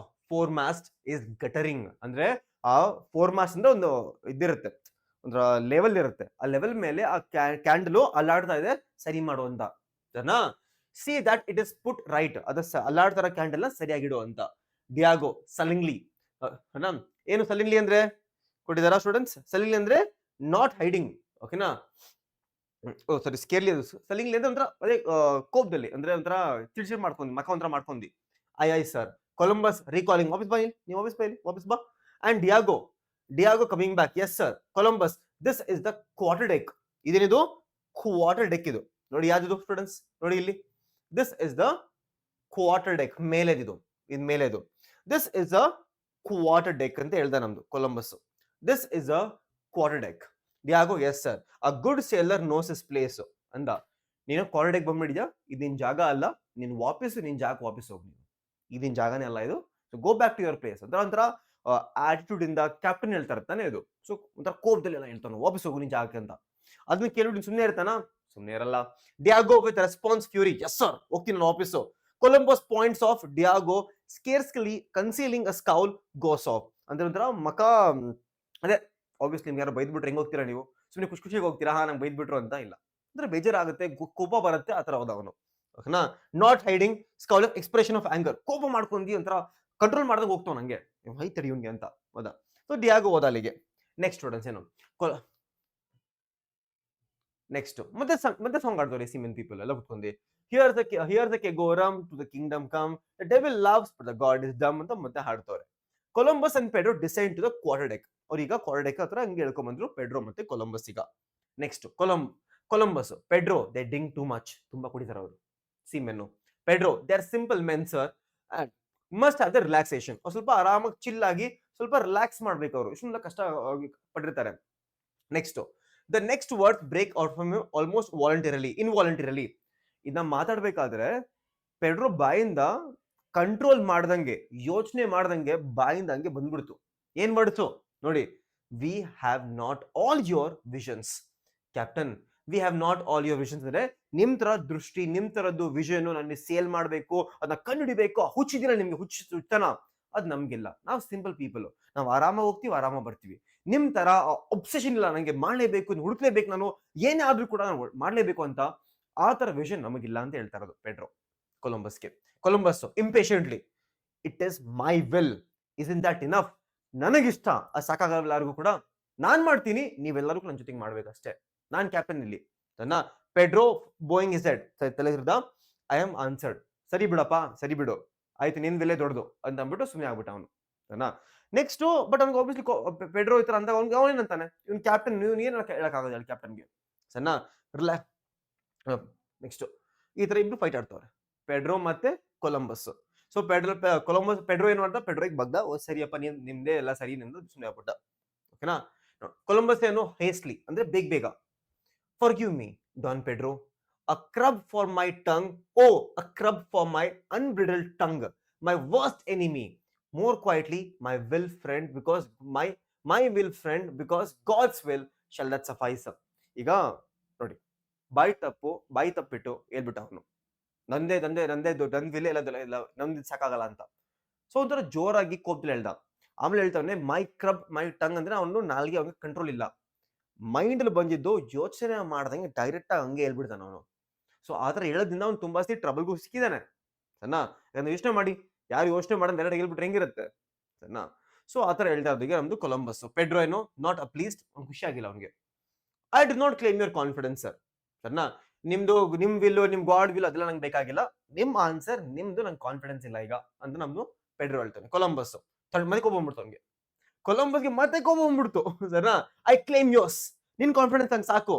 fore mast is guttering ಅಂದ್ರೆ ಆ ಫೋರ್ ಮಾಸ್ಟ್ ಅಂದ್ರೆ ಒಂದು ಇದಿರುತ್ತೆ ಒಂದ್ರ ಲೆವೆಲ್ ಇರುತ್ತೆ ಆ ಲೆವೆಲ್ ಮೇಲೆ ಆ ಕ್ಯಾಂಡಲ್ ಅಲ್ಲಾಡ್ತಾ ಇದೆ ಸರಿ ಮಾಡುವಂತ see that it is put right ಅದ ಅಲ್ಲಾಡ್ತಾರ ಕ್ಯಾಂಡಲ್ ನ ಸರಿಯಾಗಿಡು ಅಂತ. ಡಿಯಾಗೋ ಸಲಿಂಗ್ಲಿ ಏನು ಸಲಿಂಗ್ಲಿ ಅಂದ್ರೆ ಕೊಟ್ಟಿದಾರ ಸ್ಟೂಡೆಂಟ್ಸ್? ಸಲಿಂಗ್ಲಿ ಅಂದ್ರೆ ನಾಟ್ ಹೈಡಿಂಗ್. ಓಕೆನಾ ಓ ಸಾರಿ ಸ್ಕೇರ್ಲಿ ಅದು ಸಲಿಂಗ್ಲಿ ಅಂದ್ರೆ ಒಂಥರ ಅದೇ ಕೋಪದಲ್ಲಿ ಅಂದ್ರೆ ಒಂಥರ ಚಿಡ್ಚಿಡ್ ಮಾಡ್ಕೊಂಡಿ ಮಕ್ಕ ಒಂಥರ ಮಾಡ್ಕೊಂಡಿ. ಐ ಸರ್ ಕೊಲಂಬಸ್ ರೀಕಾಲಿಂಗ್ ವಾಪಸ್ ಬಾ ನೀವು ವಾಪಸ್ ಬಾ and Diego coming back yes sir Columbus this is the quarter deck. ಇದೇನಿದು ಕ್ವಾರ್ಟರ್ ಡೆಕ್ ಇದು ನೋಡಿ ಯಾವ್ದು ಸ್ಟೂಡೆಂಟ್ಸ್ ನೋಡಿ ಇಲ್ಲಿ this is the quarter deck ಮೇಲೆದಿದು ಇದು ಮೇಲೆದು this is a quarter deck ಅಂತ ಹೇಳ್ದ ನಮ್ದು Columbus. This is a quarter deck. Diego yes sir a good sailor knows his place ಅಂದ. ನೀನು ಕ್ವಾರ್ಟರ್ ಡೆಕ್ ಬಂದ್ಬಿಡಿದ್ಯಾ ಇದು ನಿನ್ ಜಾಗ ಅಲ್ಲ ನೀನ್ ವಾಪಸ್ ನಿನ್ ಜಾಗ ವಾಪಸ್ ಹೋಗಿ ನೀನು ಇದಿನ ಜಾಗನೇ ಅಲ್ಲ ಇದು go back to your place ಅಂತ ಒಂಥರ ಆಟಿಟ್ಯೂಡ್ ಇಂದ ಕ್ಯಾಪ್ಟನ್ ಹೇಳ್ತಾರೆ ತಾನೆ ಇದು. ಸೊ ಒಂಥರ ಕೋಪದಲ್ಲಿ ಎಲ್ಲ ಹೇಳ್ತಾನೆ ವಾಪಸ್ ಹೋಗು ನಿನ್ ಜಾಗಕ್ಕೆ ಅಂತ. ಅದನ್ನ ಕೇಳ್ಬಿಟ್ಟು ಸುಮ್ಮನೆ ಇರ್ತಾನ ಸುಮ್ಮನೆ ಇರಲ್ಲ. Diego with response fury yes sir ಹೋಗ್ತೀನಿ ನಾನು office. Columbus points off Diego scarcely concealing a scowl goes off ಅಂದ್ರೆ ಒಂಥರ ಮಕ ಅದೇ ಆಬ್ವಿಯಸ್ಲಿ ನಿಮ್ಗೆ ಯಾರು ಬೈದ್ಬಿಟ್ರೆ ಹೆಂಗ್ ಹೋಗ್ತೀರಾ ನೀವು ಸುಮ್ಮನೆ ಖುಷಿಗೆ ಹೋಗ್ತೀರಾ ಹಾ ನಂಗೆ ಬೈದ್ಬಿಟ್ರು ಅಂತ ಇಲ್ಲ ಅಂದ್ರೆ ಬೇಜಾರಾಗುತ್ತೆ ಕೋಪ ಬರುತ್ತೆ ಆತರ ಹೋದ ಅವನು. ಓಕೆನಾ not hiding scowl expression of anger ಕೋಪ ಮಾಡ್ಕೊಂಡಿ ಒಂಥರ ಕಂಟ್ರೋಲ್ ಮಾಡ್ದಂಗೆ ಹೋಗ್ತಾವ ನಂಗೆ ಹೈತಡಿ ಇವ್ನಿಗೆ ಅಂತ ಹೋದ. ಸೊ ಡಿಯಾಗೋ ಹೋದ ಅಲ್ಲಿಗೆ. ನೆಕ್ಸ್ಟ್ ಸ್ಟೂಡೆಂಟ್ಸ್ ಏನು ನೆಕ್ಸ್ಟ್ ಮತ್ತೆ ಸಾಂಗ್ ಆಡ್ತಾರೆ ಸಿಮೆನ್ ಪೀಪಲ್ ಎಲ್ಲ ಕುತ್ಕೊಂಡಿ here the keg o' rum to the kingdom come the devil loves but the God is dumb ಅಂತ ಮತ್ತೆ ಹಾಡ್ತವ್ರೆ. Columbus and Pedro decide to the quarter deck. ಅವ್ರೀಗ ಕ್ವಾರ್ಟರ್ ಡೆಕ್ ಹತ್ರ ಹಂಗೆ ಹೇಳ್ಕೊಂಡ್ಬಂದ್ರು ಪೆಡ್ರೋ ಮತ್ತೆ ಕೊಲಂಬಸ್ ಈಗ. Next Columbus Pedro they drink too much ತುಂಬಾ ಕುಡಿತಾರೆ ಅವರು ಸಿಮೆನ್ನು. Pedro they are simple men sir and must have the relaxation. ಸ್ವಲ್ಪ ಆರಾಮಾಗಿ ಚಿಲ್ ಆಗಿ ಸ್ವಲ್ಪ ರಿಲ್ಯಾಕ್ಸ್ ಮಾಡ್ಬೇಕು ಅವರು ಇಷ್ಟೊಂದು ಕಷ್ಟ ಪಟ್ಟಿರ್ತಾರೆ. Next the next word break out from almost involuntarily. ಇದನ್ನ ಮಾತಾಡ್ಬೇಕಾದ್ರೆ ಪೆಡ್ರೋ ಬಾಯಿಂದ ಕಂಟ್ರೋಲ್ ಮಾಡ್ದಂಗೆ ಯೋಚನೆ ಮಾಡ್ದಂಗೆ ಬಾಯಿಂದ ಹಂಗೆ ಬಂದ್ಬಿಡ್ತು. ಏನ್ ಮಾಡ್ತು ನೋಡಿ we have not all your visions captain we have not all your visions ಅಂದ್ರೆ ನಿಮ್ ತರ ದೃಷ್ಟಿ ನಿಮ್ ತರದ್ದು ವಿಷನ್ ನನಗೆ ಸೇಲ್ ಮಾಡ್ಬೇಕು ಅದನ್ನ ಕಂಡುಹಿಡಿಬೇಕು ಹುಚ್ಚಿದಿನ ನಿಮ್ಗೆ ಹುಚ್ಚತನ ಅದ್ ನಮ್ಗಿಲ್ಲ. ನಾವು ಸಿಂಪಲ್ ಪೀಪಲ್ ನಾವು ಆರಾಮ ಹೋಗ್ತೀವಿ ಆರಾಮ ಬರ್ತೀವಿ. ನಿಮ್ ತರ ಒಬ್ಸೆಷನ್ ಇಲ್ಲ ನಂಗೆ ಮಾಡ್ಲೇಬೇಕು ಹುಡುಕ್ಲೇಬೇಕು ನಾನು ಏನೇ ಆದ್ರೂ ಕೂಡ ನಾನು ಮಾಡ್ಲೇಬೇಕು ಅಂತ ಆ ತರ ವಿಷನ್ ನಮಗಿಲ್ಲ ಅಂತ ಹೇಳ್ತಾ ಇರೋದು ಪೆಡ್ರೋ ಕೊಲಂಬಸ್ಗೆ. Columbus impatiently it is my will is in that enough ನನಗಿಷ್ಟ ಅದು ಸಾಕಾಗಲ್ಲ ಯಾರಿಗೂ ಕೂಡ ನಾನ್ ಮಾಡ್ತೀನಿ ನೀವೆಲ್ಲರೂ ನನ್ನ ಜೊತೆಗೆ ಮಾಡ್ಬೇಕಷ್ಟೇ ನಾನ್ ಕ್ಯಾಪ್ಟನ್ ಇಲ್ಲಿ ನನ್ನ. ಪೆಡ್ರೋ ಬೋಯಿಂಗ್ ಇಸ್ ಹೆಡ್ ತಲೆಗಿರ್ದ ಐ ಆಮ್ ಆನ್ಸರ್ಡ್ ಸರಿ ಬಿಡಪ್ಪ ಸರಿ ಬಿಡು ಆಯ್ತು ನಿನ್ ಬೆಲೆ ದೊಡ್ಡದು ಅಂತ ಅಂದ್ಬಿಟ್ಟು ಸುಮ್ಮನೆ ಆಗ್ಬಿಟ್ಟ ಅವನು. ನೆಕ್ಸ್ಟ್ ಬಟ್ ಅವ್ನಿಗೆ ಆಬ್ವಿಯಸ್ಲಿ ಪೆಡ್ರೋ ಈ ತರ ಅಂತ ಅವ್ನಿಗೆ ಅವನೇನಂತಾನೆ ಇವ್ನು ಕ್ಯಾಪ್ಟನ್ ನೀವು ಏನ್ ಹೇಳಕ್ಕಾಗೋದಿಲ್ಲ ಕ್ಯಾಪ್ಟನ್ಗೆ ಸಣ್ಣ ರಿಲ್ಯಾಕ್ಸ್. ನೆಕ್ಸ್ಟ್ ಈ ತರ ಇಬ್ರು ಫೈಟ್ ಆಡ್ತವ್ರೆ ಪೆಡ್ರೋ ಮತ್ತೆ ಕೊಲಂಬಸ್. ಸೊ ಪೆಡ್ರೋ ಏನ್ ಮಾಡ್ದ ಪೆಡ್ರೋಗೆ ಬಗ್ದ ಓ ಸರಿಯಪ್ಪ ನಿಮ್ದೇ ಎಲ್ಲ ಸರಿ ನಿಮ್ದು ಸುಮ್ಮನೆ ಆಗ್ಬಿಟ್ಟ. ಓಕೆನಾ ಕೊಲಂಬಸ್ ಏನು ಹೇಸ್ಟ್ಲಿ ಅಂದ್ರೆ ಬೇಗ forgive me Don Pedro a crab for my tongue oh a crab for my unbridled tongue my worst enemy more quietly my will friend because my will friend because God's will shall that suffice. ಈಗ ನೋಡಿ ಬಾಯಿ ತಪ್ಪಿಟ್ಟು ಹೇಳ್ಬಿಟ್ಟ ಅವನು ನಂದೇ ನನ್ will ಎಲ್ಲ ನಮ್ದು ಸಾಕಾಗಲ್ಲ ಅಂತ. ಸೊ ಒಂಥರ ಜೋರಾಗಿ ಕೋಪದಲ್ಲಿ ಹೇಳ್ದ. ಆಮೇಲೆ ಹೇಳ್ತಾವನೆ ಮೈ ಟಂಗ್ ಅಂದ್ರೆ ಅವನು ನಾಲ್ಗೆ ಅವನಿಗೆ ಕಂಟ್ರೋಲ್ ಇಲ್ಲ ಮೈಂಡ್ ಅಲ್ಲಿ ಬಂದಿದ್ದು ಯೋಚನೆ ಮಾಡ್ದಂಗೆ ಡೈರೆಕ್ಟ್ ಆಗಿ ಹಂಗೆ ಹೇಳ್ಬಿಡ್ತಾನ ಅವನು. ಸೊ ಆತರ ಹೇಳೋದ್ರಿಂದ ಅವ್ನು ತುಂಬಾ ಟ್ರಬಲ್ಗೂ ಸಿಕ್ಕಿದಾನೆ ಸಣ್ಣ. ಯಾಕಂದ್ರೆ ಯೋಚನೆ ಮಾಡಿ ಯಾರು ಯೋಚನೆ ಮಾಡೋದು ಡೈರೆಕ್ಟ್ ಹೇಳ್ಬಿಟ್ರೆ ಹೆಂಗಿರುತ್ತೆ ಸಣ್ಣ. ಸೊ ಆತರ ಹೇಳ್ತಾ ಇದ್ದೀಗ ನಮ್ದು ಕೊಲಂಬಸ್. ಪೆಡ್ರೋ ಏನು ನಾಟ್ ಅಪ್ಲೀಸ್ಡ್ ಅವ್ನು ಖುಷಿ ಆಗಿಲ್ಲ ಅವ್ನಿಗೆ. I do not claim your confidence sir ಸಣ್ಣ ನಿಮ್ ವಿಲ್ ನಿಮ್ ಗಾಡ್ ವಿಲ್ ಅದೆಲ್ಲ ನಂಗೆ ಬೇಕಾಗಿಲ್ಲ ನಿಮ್ ಆನ್ಸರ್ ನಿಮ್ದು ನಂಗೆ ಕಾನ್ಫಿಡೆನ್ಸ್ ಇಲ್ಲ ಈಗ ಅಂತ ನಮ್ದು ಪೆಡ್ರೋ ಹೇಳ್ತಾನೆ. ಕೊಲಂಬಸ್ ಮತ್ತೆ ಕೋಪ ಬಂದ್ಬಿಡ್ತು ಅವ್ನಿಗೆ. ಕೊಲಂಬಸ್ಗೆ ಮತ್ತೆ ಕೋಪ ಬಂದ್ಬಿಡ್ತು ಸರಿನಾ. ಐ ಕ್ಲೇಮ್ ಯೋರ್ಸ್ ನಿನ್ ಕಾನ್ಫಿಡೆನ್ಸ್ ನಂಗೆ ಸಾಕು.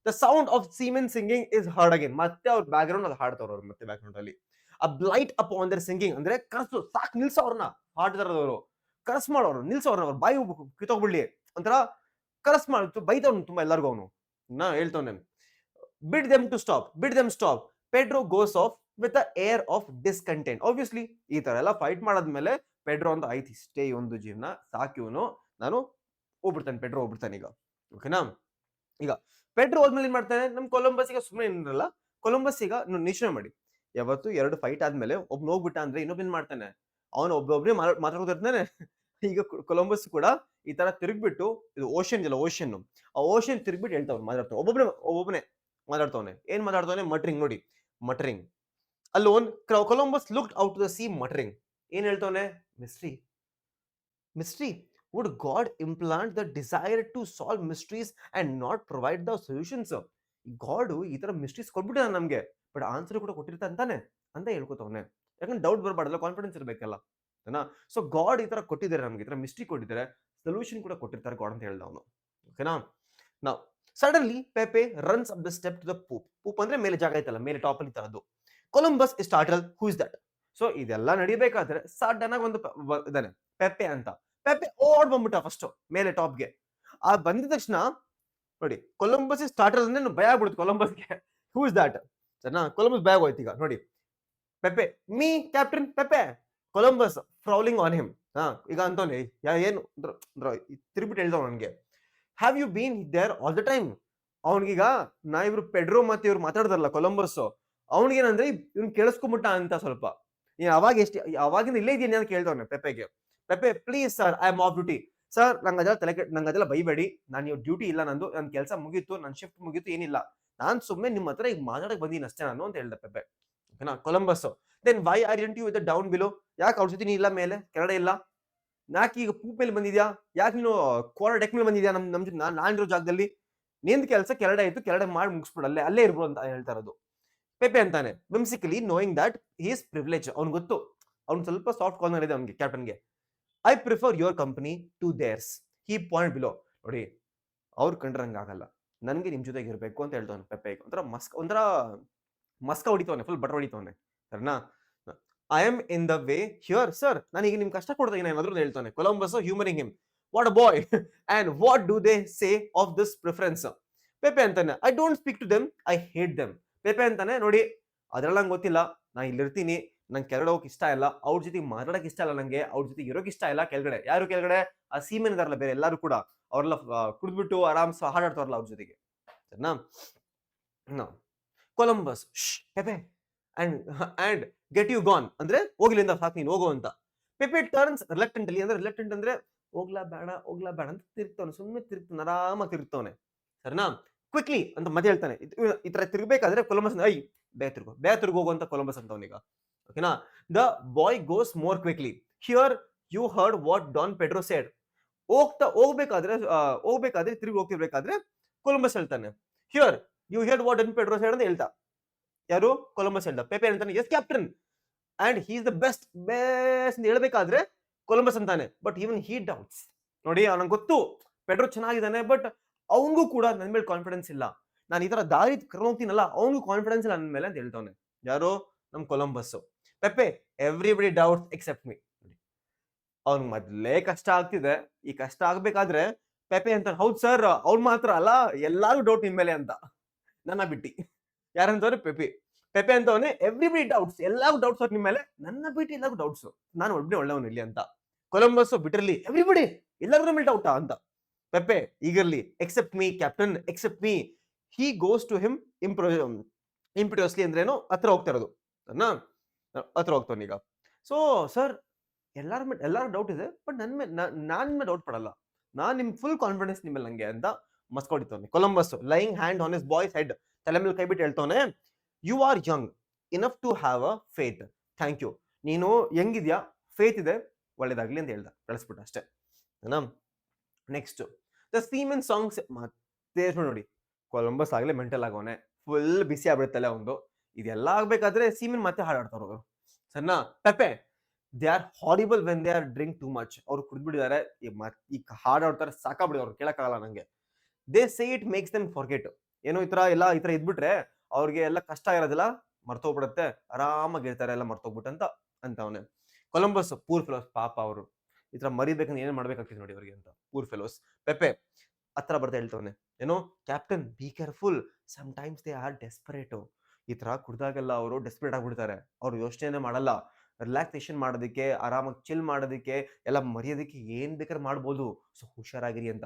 The sound of semen singing is heard again ಮತ್ತೆ ಅವ್ರ ಬ್ಯಾಕ್ ಗ್ರೌಂಡ್ ಅದು ಹಾಡ್ತಾವ್ರ ಅವ್ರು ಮತ್ತೆ ಬ್ಯಾಕ್ ಗ್ರೌಂಡ್ ಅಲ್ಲಿ. A blight upon their singing ಅಂದ್ರೆ ಕರ್ಸು ಸಾಕು ನಿಲ್ಸ ಅವ್ರನ್ನ ಹಾಡ್ತಾರದವರು ಕರಸ್ ಮಾಡೋರು, ನಿಲ್ಸೋರು, ಅವ್ರ ಬಾಯಿ ಕಿತ್ತೋಗ್ಬಿಡ್ಲಿ ಒಂಥರ ಕರಸ್ ಮಾಡ್ತು, ಬೈತವ್ನು ತುಂಬಾ ಎಲ್ಲರಿಗೂ ಅವನು. ನಾ ಹೇಳ್ತವನೆ, ಬಿಡ್ ದೆಮ್ ಟು ಸ್ಟಾಪ್, ಬಿಡ್ them stop. Pedro goes of with a air of discontent. Obviously ಈ ತರ ಎಲ್ಲ ಫೈಟ್ ಮಾಡಾದ್ಮೇಲೆ ಪೆಡ್ರೋ ಅಂತ ಆಯ್ತು, ಇಷ್ಟೇ ಒಂದು ಜೀವನ ಸಾಕು ಇವನು, ನಾನು ಹೋಗ್ಬಿಡ್ತಾನೆ, ಪೆಡ್ರೋ ಹೋಗ್ಬಿಡ್ತಾನೆ ಈಗ. ಓಕೆನಾ? ಈಗ ಪೆಡ್ರೋ ಹೋದ್ಮೇಲೆ ಏನ್ ಮಾಡ್ತಾನೆ, ನಮ್ ಕೊಲಂಬಸ್ ಈಗ ಸುಮ್ಮನೆ ಏನಿರಲ್ಲ, ಕೊಲಂಬಸ್ ಈಗ ನಿಶ್ಚಯ ಮಾಡಿ, ಯಾವತ್ತು 2 ಫೈಟ್ ಆದ್ಮೇಲೆ ಒಬ್ನ ಹೋಗ್ಬಿಟ್ಟ ಅಂದ್ರೆ ಇನ್ನೊಬ್ಬನ್ ಮಾಡ್ತಾನೆ, ಅವನು ಒಬ್ಬೊಬ್ನೇ ಮಾತಾಡ್ಕೊತಿರ್ತಾನೆ. ಈಗ ಕೊಲಂಬಸ್ ಕೂಡ ಈ ತರ ತಿರುಗ್ಬಿಟ್ಟು, ಇದು ಓಷನ್ ಇಲ್ಲ, ಓಷನ್, ಆ ಓಷನ್ ತಿರುಗ್ಬಿಟ್ಟು ಹೇಳ್ತಾವ್ ಮಾತಾಡ್ತಾವ, ಒಬ್ಬೊಬ್ಬನೇ ಮಾತಾಡ್ತಾವನೆ. ಏನ್ ಮಾತಾಡ್ತಾವನೆ? ಮಟ್ರಿಂಗ್ ನೋಡಿ, ಮಟ್ರಿಂಗ್. ಅಲ್ಲೋನ್ Columbus looked out to the sea muttering. ಏನ್ ಹೇಳ್ತಾವನೆ? Mystery, mystery. Would God implant the desire to solve mysteries and not provide the solutions? God ಈ ತರ ಮಿಸ್ಟ್ರೀಸ್ ಕೊಟ್ಬಿಟ್ಟ ನಮ್ಗೆ, ಬಟ್ ಆನ್ಸರ್ ಕೂಡ ಕೊಟ್ಟಿರ್ತಾನೆ ಅಂತಾನೆ ಅಂತ ಹೇಳ್ಕೊತವನೆ. ಯಾಕಂದ್ರೆ ಡೌಟ್ ಬರಬಾರ್ದಲ್ಲ, ಕಾನ್ಫಿಡೆನ್ಸ್ ಇರ್ಬೇಕಲ್ಲ. ಸೊ ಗಾಡ್ ಈ ತರ ಕೊಟ್ಟಿದ್ದಾರೆ ನಮ್ಗೆ, ಈ ತರ ಮಿಸ್ಟ್ರಿ ಕೊಟ್ಟಿದ್ದಾರೆ, ಸೊಲ್ಯೂಷನ್ ಕೂಡ ಕೊಟ್ಟಿರ್ತಾರೆ ಗಾಡ್ ಅಂತ ಹೇಳ್ದ ಅವನು. ಓಕೆನಾ? ನಾವು suddenly Pepe runs up the step to the poop. Poop ಅಂದ್ರೆ ಮೇಲೆ ಜಾಗ ಐತಲ್ಲ, ಮೇಲೆ ಟಾಪ್ ಅಲ್ಲಿ ತರದ್ದು. Columbus is startle, who is that? So ಇದೆಲ್ಲ ನಡಿಬೇಕಾದ್ರೆ ಸಡನ್ ಆಗಿ ಒಂದು ಇದಾನೆ, ಪೆಪೆ ಅಂತ. ಪೆಪೆ ಓಡ್ ಬಂದ್ಬಿಟ್ಟ ಫಸ್ಟ್ ಮೇಲೆ ಟಾಪ್ಗೆ. ಆ ಬಂದಿದ ತಕ್ಷಣ ನೋಡಿ, ಕೊಲಂಬಸ್ ಇಸ್ ಸ್ಟಾರ್ಟಲ್ ಅಂದ್ರೆ ಭಯ ಆಗ್ಬಿಡುತ್ತೆ ಕೊಲಂಬಸ್ಗೆ. Who is that? ಸರಿನಾ? ಕೊಲಂಬಸ್ ಭಯ ಹೋಯ್ತು ಈಗ ನೋಡಿ. Pepe, me captain Pepe. Columbus frowning on him. ಈಗ ಅಂತವನೇ ಏನು ತಿರುಗ್ಬಿಟ್ಟು ಹೇಳ್ದವ್ ನನ್ಗೆ, have you been there all the time? ಅವನಿಗೀಗ ನಾ ಇವ್ರು ಪೆಡ್ರೋ ಮತ್ತೆ ಇವ್ರು ಮಾತಾಡ್ದಾರಲ್ಲ ಕೊಲಂಬಸ್, ಅವನಿಗೇನಂದ್ರೆ ಇವ್ನು ಕೇಳಿಸ್ಕೊಂಬಿಟ್ಟ ಅಂತ ಸ್ವಲ್ಪ. ಅವಾಗಿಂದ ಇಲ್ಲೇ ಇದೀನಿ ಅಂತ ಕೇಳ್ದವನೆ ಪೆಪೆಗೆ. Pepe, please sir, I am off duty. Sir ನಂಗದೆಲ್ಲ ಬೈಬೇಡಿ, ನಾನು ಇವ್ ಡ್ಯೂಟಿ ಇಲ್ಲ, ನಂದು ನನ್ನ ಕೆಲಸ ಮುಗೀತು, ನನ್ನ ಶಿಫ್ಟ್ ಮುಗೀತು, ಏನಿಲ್ಲ, ನಾನ್ ಸುಮ್ಮನೆ ನಿಮ್ಮ ಹತ್ರ ಈಗ ಮಾತಾಡಕ್ ಬಂದೀನಿ ಅಷ್ಟೇ ನಾನು ಅಂತ ಹೇಳ್ದೆ ಪೆಪೆ. ಓಕೆನಾ? Columbus, then why aren't you with down below? ಯಾಕೆ ಅವ್ರ ಜೊತೆ ನೀ ಇಲ್ಲ ಮೇಲೆ, ಕೆಳಗಡೆ ಇಲ್ಲ? ಯಾಕೆ ಈಗ ಪೂಪ್ ಮೇಲೆ ಬಂದಿದ್ಯಾ? ಯಾಕೆ ನೀನು ಕ್ವಾರ್ಟರ್ ಡೆಕ್ ಮೇಲೆ ಬಂದಿದ್ಯಾ? ನಮ್ ಜೊತೆ ನಾನಿರೋ ಜಾಗದಲ್ಲಿ ನಿಂದ ಕೆಲಸ ಕೆಳಗಡೆ ಆಯ್ತು, ಕೆಳಗಡೆ ಮಾಡಿ ಮುಗಿಸ್ಬಿಡಲ್ಲೇ, ಅಲ್ಲೇ ಇರ್ಬೋದು ಅಂತ ಹೇಳ್ತಾ ಇರೋದು. ಪೆಪೆ ಅಂತಾನೆ, whimsically knowing that he is privilege. ಅವ್ನು ಗೊತ್ತು, ಅವ್ನು ಸ್ವಲ್ಪ ಸಾಫ್ಟ್ ಕಾರ್ನರ್ ಇದೆ ಅವ್ನಿಗೆ, ಕ್ಯಾಪ್ಟನ್ಗೆ. I prefer your company to theirs. He point below. ನೋಡಿ, ಅವ್ರು ಕಂಡ್ರಂಗ ಆಗಲ್ಲ, ನನ್ಗೆ ನಿಮ್ ಜೊತೆಗೆ ಇರ್ಬೇಕು ಅಂತ ಹೇಳ್ತಾವನೆ ಪೆಪೆಗೆ. ಒಂಥರ ಮಸ್ಕ ಹೊಡಿತವನೆ, ಫುಲ್ ಬಟರ್ ಹೊಡಿತವನೆ. ಸರಿನಾ? I am in the way here sir. ನಾನೀಗ ನಿಮ್ ಕಷ್ಟ ಕೊಡ್ತಾ ಏನಾದ್ರು ಹೇಳ್ತಾನೆ Columbus, humouring him. What a boy and what do they say of this preference? Pepe ಅಂತಾನೆ, I don't speak to them, I hate them. Pepe ಅಂತಾನೆ, ನೋಡಿ ಅದ್ರಲ್ಲಿ ನಂಗೆ ಗೊತ್ತಿಲ್ಲ, ನಾ ಇಲ್ಲಿರ್ತೀನಿ, ನಂಗೆ ಕೆಳಗಡೆ ಹೋಗಕ್ ಇಷ್ಟ ಇಲ್ಲ, ಅವ್ರ ಜೊತೆಗೆ ಮಾತಾಡಕ್ ಇಷ್ಟ ಇಲ್ಲ, ನಂಗೆ ಅವ್ರ ಜೊತೆಗೆ ಇರೋಕ್ ಇಷ್ಟ ಇಲ್ಲ. ಕೆಳಗಡೆ ಯಾರು? ಕೆಳಗಡೆ ಆ ಸೀಮೆನ್ ಇದಾರಲ್ಲ ಬೇರೆ ಎಲ್ಲಾರು ಕೂಡ, ಅವ್ರೆಲ್ಲ ಕುಡಿದ್ಬಿಟ್ಟು ಆರಾಮ್ಸ ಹಾಡಾಡ್ತಾರಲ್ಲ ಅವ್ರ ಜೊತೆಗೆ. ಸರಿನಾ? Columbus, Pepe and get you gone ಅಂದ್ರೆ ಹೋಗ್ಲಿಂದ, ಸಾಕು ನೀನು ಹೋಗು ಅಂತ. ಪೆಪೆ ಟರ್ನ್ಸ್ ರಿಲಕ್ಟೆಂಟ್ಲಿ, ಅಂದ್ರೆ ರಿಲಕ್ಟೆಂಟ್ ಅಂದ್ರೆ ಹೋಗ್ಲಾ ಬೇಡ ಅಂತ ತಿರುಗ್ತಾವನೆ, ಸುಮ್ಮನೆ ತಿರುಗ್ತಾನೆ, ಆರಾಮಾಗಿ ತಿರುಗ್ತಾವನೆ. ಸರಿನಾ? ಕ್ವಿಕ್ಲಿ ಅಂತ ಮತ್ತೆ ಹೇಳ್ತಾನೆ. ಈ ತರ ತಿರ್ಬೇಕಾದ್ರೆ ಕೊಲಂಬಸ್, ಐ ಬೇಗ ತಿರುಗು ಹೋಗು ಅಂತ ಕೊಲಂಬಸ್ ಅಂತ ಅವನೀಗ. ಓಕೆನಾ? The boy goes more quickly. Hear you heard what Don Pedro said. ಹೋಗ್ಬೇಕಾದ್ರೆ ತಿರುಗಿ ಹೋಗ್ತಿರ್ಬೇಕಾದ್ರೆ ಕೊಲಂಬಸ್ ಹೇಳ್ತಾನೆ, hear you heard what Don Pedro said ಅಂತ ಹೇಳ್ತಾ. ಯಾರು? ಕೊಲಂಬಸ್ ಹೇಳ್ದ. ಪೆಪೆ ಹೇಳ್ತಾನೆ, yes captain and he is the best ಅಂತ ಹೇಳ್ಬೇಕಾದ್ರೆ ಕೊಲಂಬಸ್ ಅಂತಾನೆ, ಬಟ್ ಈವನ್ ಹಿ ಡೌಟ್ಸ್. ನೋಡಿ, ಅವನಿಗೆ ಗೊತ್ತು ಪೆಡ್ರೋ ಚೆನ್ನಾಗಿದ್ದಾನೆ, ಬಟ್ ಅವನಿಗೂ ಕೂಡ ನನ್ನ ಮೇಲೆ ಕಾನ್ಫಿಡೆನ್ಸ್ ಇಲ್ಲ, ನಾನು ಈ ತರ ದಾರಿ ಕರ್ಕೊಂಡು ಹೋಗ್ತೀನಲ್ಲ, ಅವನಿಗೂ ಕಾನ್ಫಿಡೆನ್ಸ್ ಇಲ್ಲ ನನ್ನ ಮೇಲೆ ಅಂತ ಹೇಳ್ತಾವನೆ. ಯಾರು? ನಮ್ Columbus. ಪೆಪೆ, everybody doubts accept me. ಅವ್ನ್ ಮೊದ್ಲೇ ಕಷ್ಟ ಆಗ್ತಿದೆ, ಈ ಕಷ್ಟ ಆಗ್ಬೇಕಾದ್ರೆ ಪೆಪೆ ಅಂತ, ಹೌದ್ ಸರ್, ಅವ್ನ್ ಮಾತ್ರ ಅಲ್ಲ, ಎಲ್ಲಾರು ಡೌಟ್ ನಿನ್ ಮೇಲೆ ಅಂತ, ನನ್ನ ಬಿಟ್ಟಿ. ಯಾರಂತವ್ರೆ? ಪೆಪೆ ಅಂತವನೇ, ಎವ್ರಿಬಡಿ ಡೌಟ್ಸ್, ಎಲ್ಲಾರು ಡೌಟ್ಸ್ ನಿಮ್ ಮೇಲೆ, ನನ್ನ ಬಿಟ್ಟು ಎಲ್ಲಾರು ಡೌಟ್ಸ್, ನಾನು ಒಳ್ಳೆಯವನು ಇಲ್ಲಿ ಅಂತ. ಕೊಲಂಬಸ್ ಬಿಟರ್ಲಿ, ಎವ್ರಿಬಡಿ, ಎಲ್ಲಾರು ಮೇಲೆ ಡೌಟಾ ಅಂತ. Pepe eagerly, except me captain, except me. He goes to him impetuously ಅಂದ್ರೆ ಏನು, ಹತ್ರ ಹೋಗ್ತಾ ಇರೋದು, ಹತ್ರ ಹೋಗ್ತಾವನೀಗ. ಸೊ ಸರ್, ಎಲ್ಲಾರು ಡೌಟ್ ಇದೆ, ಬಟ್ ನಾನ್ ಮೇಲೆ ಡೌಟ್ ಪಡಲ್ಲ, ನಾನ್ ನಿಮ್ ಫುಲ್ ಕಾನ್ಫಿಡೆನ್ಸ್ ನಿಮ್ಮಲ್ಲಿ ನಂಗೆ ಅಂತ ಮಸ್ಕೊಡಿತಾನೆ Columbus. Laying hand on his boy's head, ತಲೆ ಮೇಲೆ ಕೈ ಬಿಟ್ಟು ಹೇಳ್ತಾನೆ, you are young enough to have a faith. Thank you, ನೀನು ಹೆಂಗಿದ್ಯಾ, ಫೇತ್ ಇದೆ, ಒಳ್ಳೇದಾಗ್ಲಿ ಅಂತ ಹೇಳ್ದ, ಕಳಿಸ್ಬಿಟ್ಟ ಅಷ್ಟೇ. Next the seamen songs. ಮತ್ತೆ ನೋಡಿ, ಕೊಲಂಬಸ್ ಆಗ್ಲೇ ಮೆಂಟಲ್ ಆಗೋನೆ, ಫುಲ್ ಬಿಸಿ ಆಗ್ಬಿಡುತ್ತಲ್ಲ ಒಂದು. ಇದೆಲ್ಲ ಆಗ್ಬೇಕಾದ್ರೆ ಸೀಮೆನ್ ಮತ್ತೆ ಹಾಡಾಡ್ತಾರ ಅವರು. ಸರಿನಾ? Pepe, they are horrible when they are drink too much. ಅವ್ರು ಕುಡಿದ್ಬಿಟ್ಟಿದ್ದಾರೆ, ಈಗ ಹಾಡಾಡ್ತಾರೆ, ಸಾಕಾಗ್ಬಿಡಿ ಅವ್ರು, ಕೇಳಕ್ಕಾಗಲ್ಲ ನಂಗೆ. They say it makes them forget. ಏನೋ ಈ ತರ ಇದ್ಬಿಟ್ರೆ ಅವ್ರಿಗೆ ಎಲ್ಲ ಕಷ್ಟ ಇರೋದಿಲ್ಲ, ಮರ್ತೋಗ್ಬಿಡುತ್ತೆ, ಆರಾಮಾಗಿ ಇರ್ತಾರೆ ಎಲ್ಲ ಮರ್ತೋಗ್ಬಿಟ್ಟು ಅಂತ ಅವನೇ. ಕೊಲಂಬಸ್, ಪೂರ್ ಫಿಲೋಸ್, ಪಾಪ ಅವರು ಈ ತರ ಮರಿಬೇಕಂದ್ರೆ ಏನ್ ಮಾಡ್ಬೇಕಾಗ್ತದೆ ನೋಡಿ ಅವ್ರಿಗೆ ಅಂತ. Poor fellows. ಪೆಪೆ ಹತ್ರ ಬರ್ತಾ ಹೇಳ್ತವನೆ, ಏನೋ captain be careful, sometimes they are desperate. ಈ ತರ ಕುಡ್ದಾಗೆಲ್ಲ ಅವರು ಡೆಸ್ಪರೇಟ್ ಆಗ್ಬಿಡ್ತಾರೆ, ಅವ್ರು ಯೋಚನೆ ಮಾಡಲ್ಲ, ರಿಲ್ಯಾಕ್ಸೇಷನ್ ಮಾಡೋದಕ್ಕೆ, ಆರಾಮಾಗಿ ಚಿಲ್ ಮಾಡೋದಕ್ಕೆ, ಎಲ್ಲ ಮರೆಯೋದಕ್ಕೆ ಏನ್ ಬೇಕಾದ್ರೆ ಮಾಡ್ಬೋದು. ಸೊ ಹುಷಾರಾಗಿರಿ ಅಂತ.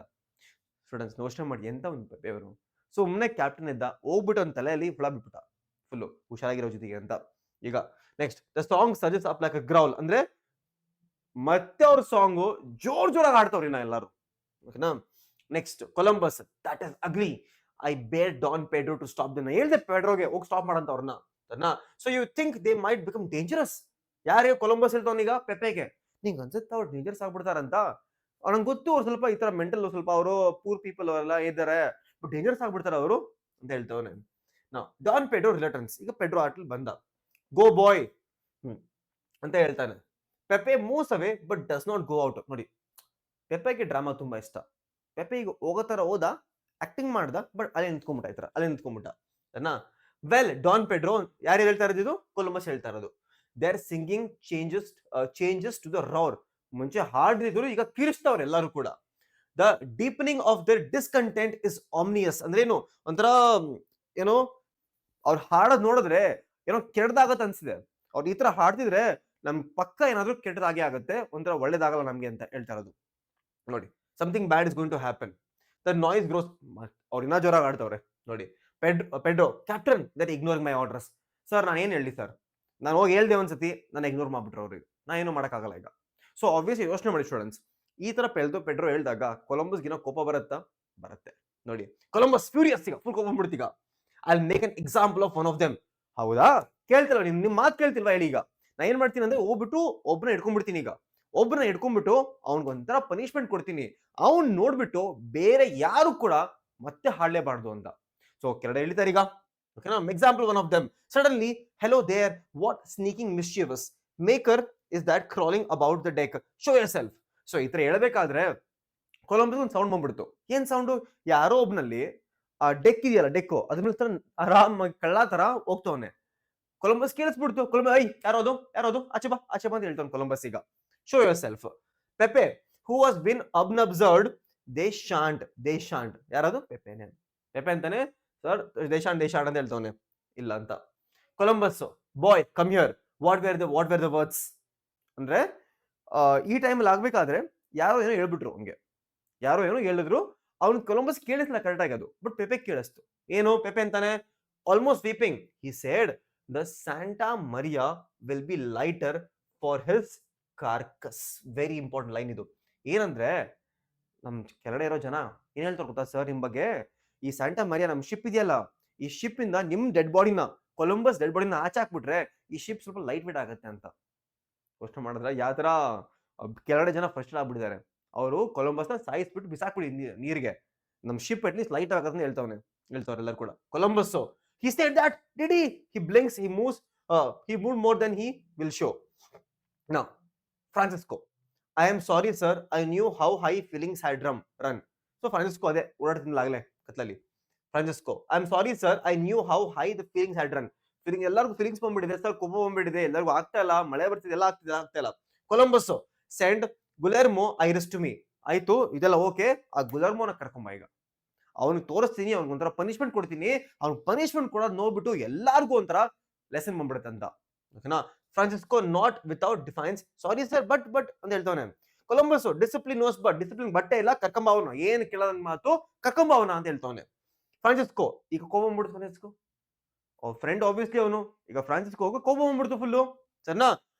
ಸ್ಟೂಡೆಂಟ್ಸ್ ಯೋಚನೆ ಮಾಡಿ ಎಂತ ಒಂದು ಪೆಪೆ ಅವರು. ಸುಮ್ಮನೆ ಕ್ಯಾಪ್ಟನ್ ಇದ್ದ, ಹೋಗ್ಬಿಟ್ಟು ಅವ್ನ ತಲೆಯಲ್ಲಿ ಹುಳ ಬಿಟ್ಬಿಟ್ಟ ಫುಲ್ಲು, ಹುಷಾರಾಗಿರೋ ಜೊತೆಗೆ ಅಂತ. ಈಗ ನೆಕ್ಸ್ಟ್ ದ ಸಾಂಗ್ ಸಜೆಸ್ ಅಪ್ ಲೈಕ್ ಅ ಗ್ರೌಲ್, ಅಂದ್ರೆ ಮತ್ತೆ ಅವ್ರ ಸಾಂಗು ಜೋರಾಗಿ ಆಡ್ತವ್ರಿ ನಾ ಎಲ್ಲಾರು, ಓಕೆನಾ. Next Columbus, that is ugly, I bear Don Pedro to stop them. ಹೇಳ್ದೆ ಪೆಡ್ರೋಗೆ ಹೋಗಿ ಸ್ಟಾಪ್ ಮಾಡಂತ ಅವ್ರನ್ನ. So you think they might become dangerous. ಯಾರೇ ಕೊಲಂಬಸ್ ಹೇಳ್ತಾವನೀಗ ಪೆಪೆಗೆ, ನಿಂಗೆ ಅನ್ಸುತ್ತೆ ಅವ್ರು ಡೇಂಜರಸ್ ಆಗ್ಬಿಡ್ತಾರಂತ. ನಂಗೆ ಗೊತ್ತು ಅವ್ರು ಸ್ವಲ್ಪ ಈ ತರ ಮೆಂಟಲ್, ಸ್ವಲ್ಪ ಅವರು ಪೂರ್ ಪೀಪಲ್ ಅವರೆಲ್ಲ ಇದ್ದಾರೆ, ಬಟ್ ಡೇಂಜರಸ್ ಆಗ್ಬಿಡ್ತಾರ ಅವರು ಅಂತ ಹೇಳ್ತವನೆ. ನಾ ಡಾನ್ ಪೆಡ್ರೋ ರಿಲೇಟನ್ಸ್, ಈಗ ಪೆಡ್ರೋ ಆಟಲ್ ಬಂದ, ಗೋ ಬಾಯ್ ಅಂತ ಹೇಳ್ತಾನೆ. Pepe moves away but does not go out. ನೋಡಿ ಪೆಪೆಗೆ ಡ್ರಾಮಾ ತುಂಬಾ ಇಷ್ಟ. ಪೆಪೆ ಈಗ ಹೋಗೋ ತರ ಹೋದ, ಆಕ್ಟಿಂಗ್ ಮಾಡ್ದ, ಬಟ್ ಅಲ್ಲೇ ನಿಂತ್ಕೊಂಡ್ಬಿಟ್ಟ, ಈ ತರ ಅಲ್ಲೇ ನಿಂತ್ಕೊಂಡ್ಬಿಟ್ಟ. ವೆಲ್ ಡಾನ್ ಪೆಡ್ರೋ, ಯಾರು ಹೇಳ್ತಾ ಇರೋದು, ಕೊಲಂಬಸ್ ಹೇಳ್ತಾ ಇರೋದು. They are singing changes to the roar. ಮುಂಚೆ ಹಾಡಿದ್ರು, ಈಗ ಕಿರಿಸ್ತವ್ರು ಎಲ್ಲರೂ ಕೂಡ. The deepening of their discontent is ominous. ಅಂದ್ರೆ ಏನು, ಒಂಥರ ಏನೋ ಅವ್ರು ಹಾಡೋದ್ ನೋಡಿದ್ರೆ ಏನೋ ಕೆಡ್ದಾಗತ್ತೆ ಅನ್ಸಿದೆ. ಅವ್ರು ಈ ತರ ಹಾಡ್ತಿದ್ರೆ ನಮ್ ಪಕ್ಕ ಏನಾದ್ರು ಕೆಟ್ಟದಾಗೆ ಆಗುತ್ತೆ, ಒಂಥರ ಒಳ್ಳೇದಾಗಲ್ಲ ನಮ್ಗೆ ಅಂತ ಹೇಳ್ತಾ ಇರೋದು. ನೋಡಿ something bad is going to happen, the noise grows. ಅವ್ರು ಇನ್ನೂ ಜೋರಾಗಿ ಆಡ್ತವ್ರೆ ನೋಡಿ. Pedro, captain that ignoring my orders. Sir ನಾನು ಏನ್ ಹೇಳಿ ಸರ್, ನಾನು ಹೋಗಿ ಹೇಳ್ದೆ ಒಂದ್ಸತಿ, ನಾನು ಇಗ್ನೋರ್ ಮಾಡ್ಬಿಟ್ರೆ ಅವ್ರಿಗೆ, ನಾ ಏನು ಮಾಡೋಕ್ಕಾಗಲ್ಲ ಈಗ. ಸೊ ಆಬ್ವಿಯಸ್ಲಿ ಯೋಚನೆ ಮಾಡಿ ಸ್ಟೂಡೆಂಟ್ಸ್, ಈ ತರ ಪೆಡ್ರೋ ಹೇಳ್ದಾಗ ಕೊಲಂಬಸ್ಗಿನ ಕೋಪ ಬರುತ್ತೆ. ನೋಡಿ ಕೊಲಂಬಸ್ ಫ್ಯೂರಿಯಸ್, ಈಗ ಫುಲ್ ಕೋಪ ಬಂದ್ಬಿಡ್ತೀಗ. I make an example of one of them. ಹೌದಾ, ಕೇಳ್ತಿಲ್ಲ ನಿಮ್ ಮಾತು ಕೇಳ್ತಿಲ್ವಾ ಹೇಳಿ. ಈಗ ನಾ ಏನ್ ಮಾಡ್ತೀನಿ ಅಂದ್ರೆ ಹೋಗ್ಬಿಟ್ಟು ಒಬ್ಬನ ಹಿಡ್ಕೊಂಡ್ಬಿಡ್ತೀನಿ. ಈಗ ಒಬ್ಬನ ಹಿಡ್ಕೊಂಡ್ಬಿಟ್ಟು ಅವ್ನಿಗೊಂಥರ ಪನಿಷ್ಮೆಂಟ್ ಕೊಡ್ತೀನಿ, ಅವ್ನ್ ನೋಡ್ಬಿಟ್ಟು ಬೇರೆ ಯಾರು ಕೂಡ ಮತ್ತೆ ಹಾಡ್ಲೇಬಾರ್ದು ಅಂತ. ಸೊ ಕೆಳಗಡೆ ಹೇಳ್ತಾರೆ ಈಗ, ಓಕೆನಾ. Example one of them, suddenly hello there, what sneaking mischief maker is that crawling about the deck, show yourself. So ಈ ತರ ಹೇಳ್ಬೇಕಾದ್ರೆ ಕೊಲಂಬಸ್ ಒಂದು ಸೌಂಡ್ ಬಂದ್ಬಿಡ್ತು. ಏನ್ ಸೌಂಡು, ಯಾರೋ ಒಬ್ನಲ್ಲಿ ಆ ಡೆಕ್ ಇದೆಯಲ್ಲ, ಡೆಕ್ಕು ಅದ್ರ ಮೇಲೆ ತರ ಆರಾಮಾಗಿ ಕಳ್ಳ ತರ ಹೋಗ್ತವನೆ. ಕೊಲಂಬಸ್ ಕೇಳಿಸ್ಬಿಡ್ತು, ಕೊಲಂಬಸ್ ಐ ಯಾರೋದು ಆಚೆ ಬಾ ಅಂತ ಹೇಳ್ತಾನೆ ಕೊಲಂಬಸ್. ಈಗ show yourself. Pepe who was been unobserved, they shan't. ಯಾರದು, ಪೆಪೆನೆ. ಪೆಪೆ ಅಂತಾನೆ, ಸರ್ ದೇ ಶಾಂಟ್ ಅಂತ ಹೇಳ್ತವನೆ, ಇಲ್ಲ ಅಂತ. Columbus, boy come here, what were the words. ಅಂದ್ರೆ ಈ ಟೈಮಲ್ಲಿ ಆಗ್ಬೇಕಾದ್ರೆ ಯಾರೋ ಏನೋ ಹೇಳ್ಬಿಟ್ರು ಹಂಗೆ, ಯಾರೋ ಏನೋ ಹೇಳಿದ್ರು, ಅವ್ನು ಕೊಲಂಬಸ್ ಕೇಳಿಸ್ಲಿಲ್ಲ ಕರೆಕ್ಟ್ ಆಗಿ ಅದು, ಬಟ್ ಪೆಪೆ ಕೇಳಿಸ್ತು. ಏನು ಪೆಪೆ ಅಂತಾನೆ, almost weeping, he said the Santa Maria will be lighter for his carcass. Very important line ಇದು. ಏನಂದ್ರೆ ನಮ್ ಕೆಳಗಡೆ ಇರೋ ಜನ ಏನ್ ಹೇಳ್ತಾರೆ ಗೊತ್ತಾ ಸರ್ ನಿಮ್ ಬಗ್ಗೆ, ಈ ಸ್ಯಾಂಟಾ ಮರಿಯಾ ನಮ್ ಶಿಪ್ ಇದೆಯಲ್ಲ, ಈ ಶಿಪ್ ಇಂದ ನಿಮ್ ಡೆಡ್ ಬಾಡಿನ, ಕೊಲಂಬಸ್ ಡೆಡ್ ಬಾಡಿನ ಆಚೆ ಹಾಕ್ಬಿಟ್ರೆ ಈ ಶಿಪ್ ಸ್ವಲ್ಪ ಲೈಟ್ ವೇಟ್ ಆಗುತ್ತೆ ಅಂತ. ಯೋಚನೆ ಮಾಡಿದ್ರೆ ಯಾವ ತರ ಕೆಳಗಡೆ ಜನ ಫ್ರಸ್ಟ್ರೇಟ್ ಆಗ್ಬಿಟ್ಟಿದ್ದಾರೆ. ಅವರು ಕೊಲಂಬಸ್ನ ಸಾಯಿಸ್ಬಿಟ್ಟು ಬಿಸಾಕ್ಬಿಡಿ ನೀರಿಗೆ, ನಮ್ ಶಿಪ್ ಅಟ್ ಲೀಸ್ಟ್ ಲೈಟ್ ಆಗತ್ತೆ ಹೇಳ್ತವ್ರೆ ಎಲ್ಲರೂ ಕೂಡ. Columbus he said that, did he blinks, he moved more than he will show. Now Francisco, I am sorry sir, I knew how high feelings had run. So Francisco ಅದೇ ಓಡಾಡ್ತಿದ್ಲಾಗಲೇ ಕತ್ಲಲ್ಲಿ. Francisco, I am sorry sir, I knew how high the feelings had run. ಎಲ್ಲರಿಗೂ feelings ಬಂದ್ಬಿಟ್ಟಿದೆ sir, ಕೋಪ ಬಂದ್ಬಿಟ್ಟಿದೆ, ಎಲ್ಲರಿಗೂ ಆಗ್ತಾ ಇಲ್ಲ, ಮಳೆ ಬರ್ತಿದೆ, ಎಲ್ಲ ಆಗ್ತಾ ಇಲ್ಲ. Columbus send Guillermo Ires to me. ಆಯ್ತು ಇದೆಲ್ಲ ಓಕೆ, ಆ ಗುಲೆರ್ಮೋನ ಕರ್ಕೊಂಬ, ಈಗ ಅವ್ನಿಗೆ ತೋರಿಸ್ತೀನಿ, ಅವ್ನಿಗೆ ಒಂಥರ ಪನಿಷ್ಮೆಂಟ್ ಕೊಡ್ತೀನಿ. ಅವ್ನು ಪನಿಷ್ಮೆಂಟ್ ಕೊಡೋದು ನೋಡ್ಬಿಟ್ಟು ಎಲ್ಲಾರ್ಗು ಒಂಥರ ಲೆಸನ್ ಬಂದ್ಬಿಡುತ್ತೆ ಅಂತ, ಓಕೆನಾ. Francisco not without defiance, sorry sir but ಅಂತ ಹೇಳ್ತವನೆ. Columbus discipline knows but, discipline ಬಟ್ಟೆ ಇಲ್ಲ, ಕರ್ಕೊಂಬ ಅವನು, ಏನ್ ಕೇಳೋದ್ ಮಾತು ಕರ್ಕೊಂಬ ಅವನ ಅಂತ ಹೇಳ್ತವನೆ. ಫ್ರಾನ್ಸಿಸ್ಕೋ ಈಗ ಕೋಪ ಬಂದ್ಬಿಡ್ತು. ಫ್ರಾನ್ಸಿಸ್ಕೋ ಅವ್ರ ಫ್ರೆಂಡ್ ಆಬ್ವಿಯಸ್ಲಿ ಅವನು, ಈಗ ಫ್ರಾನ್ಸಿಸ್ಕೋ ಹೋಗಿ ಕೋಪ ಬಂದ್ಬಿಡ್ತು ಫುಲ್ಲು, ಸರ್ನಾ.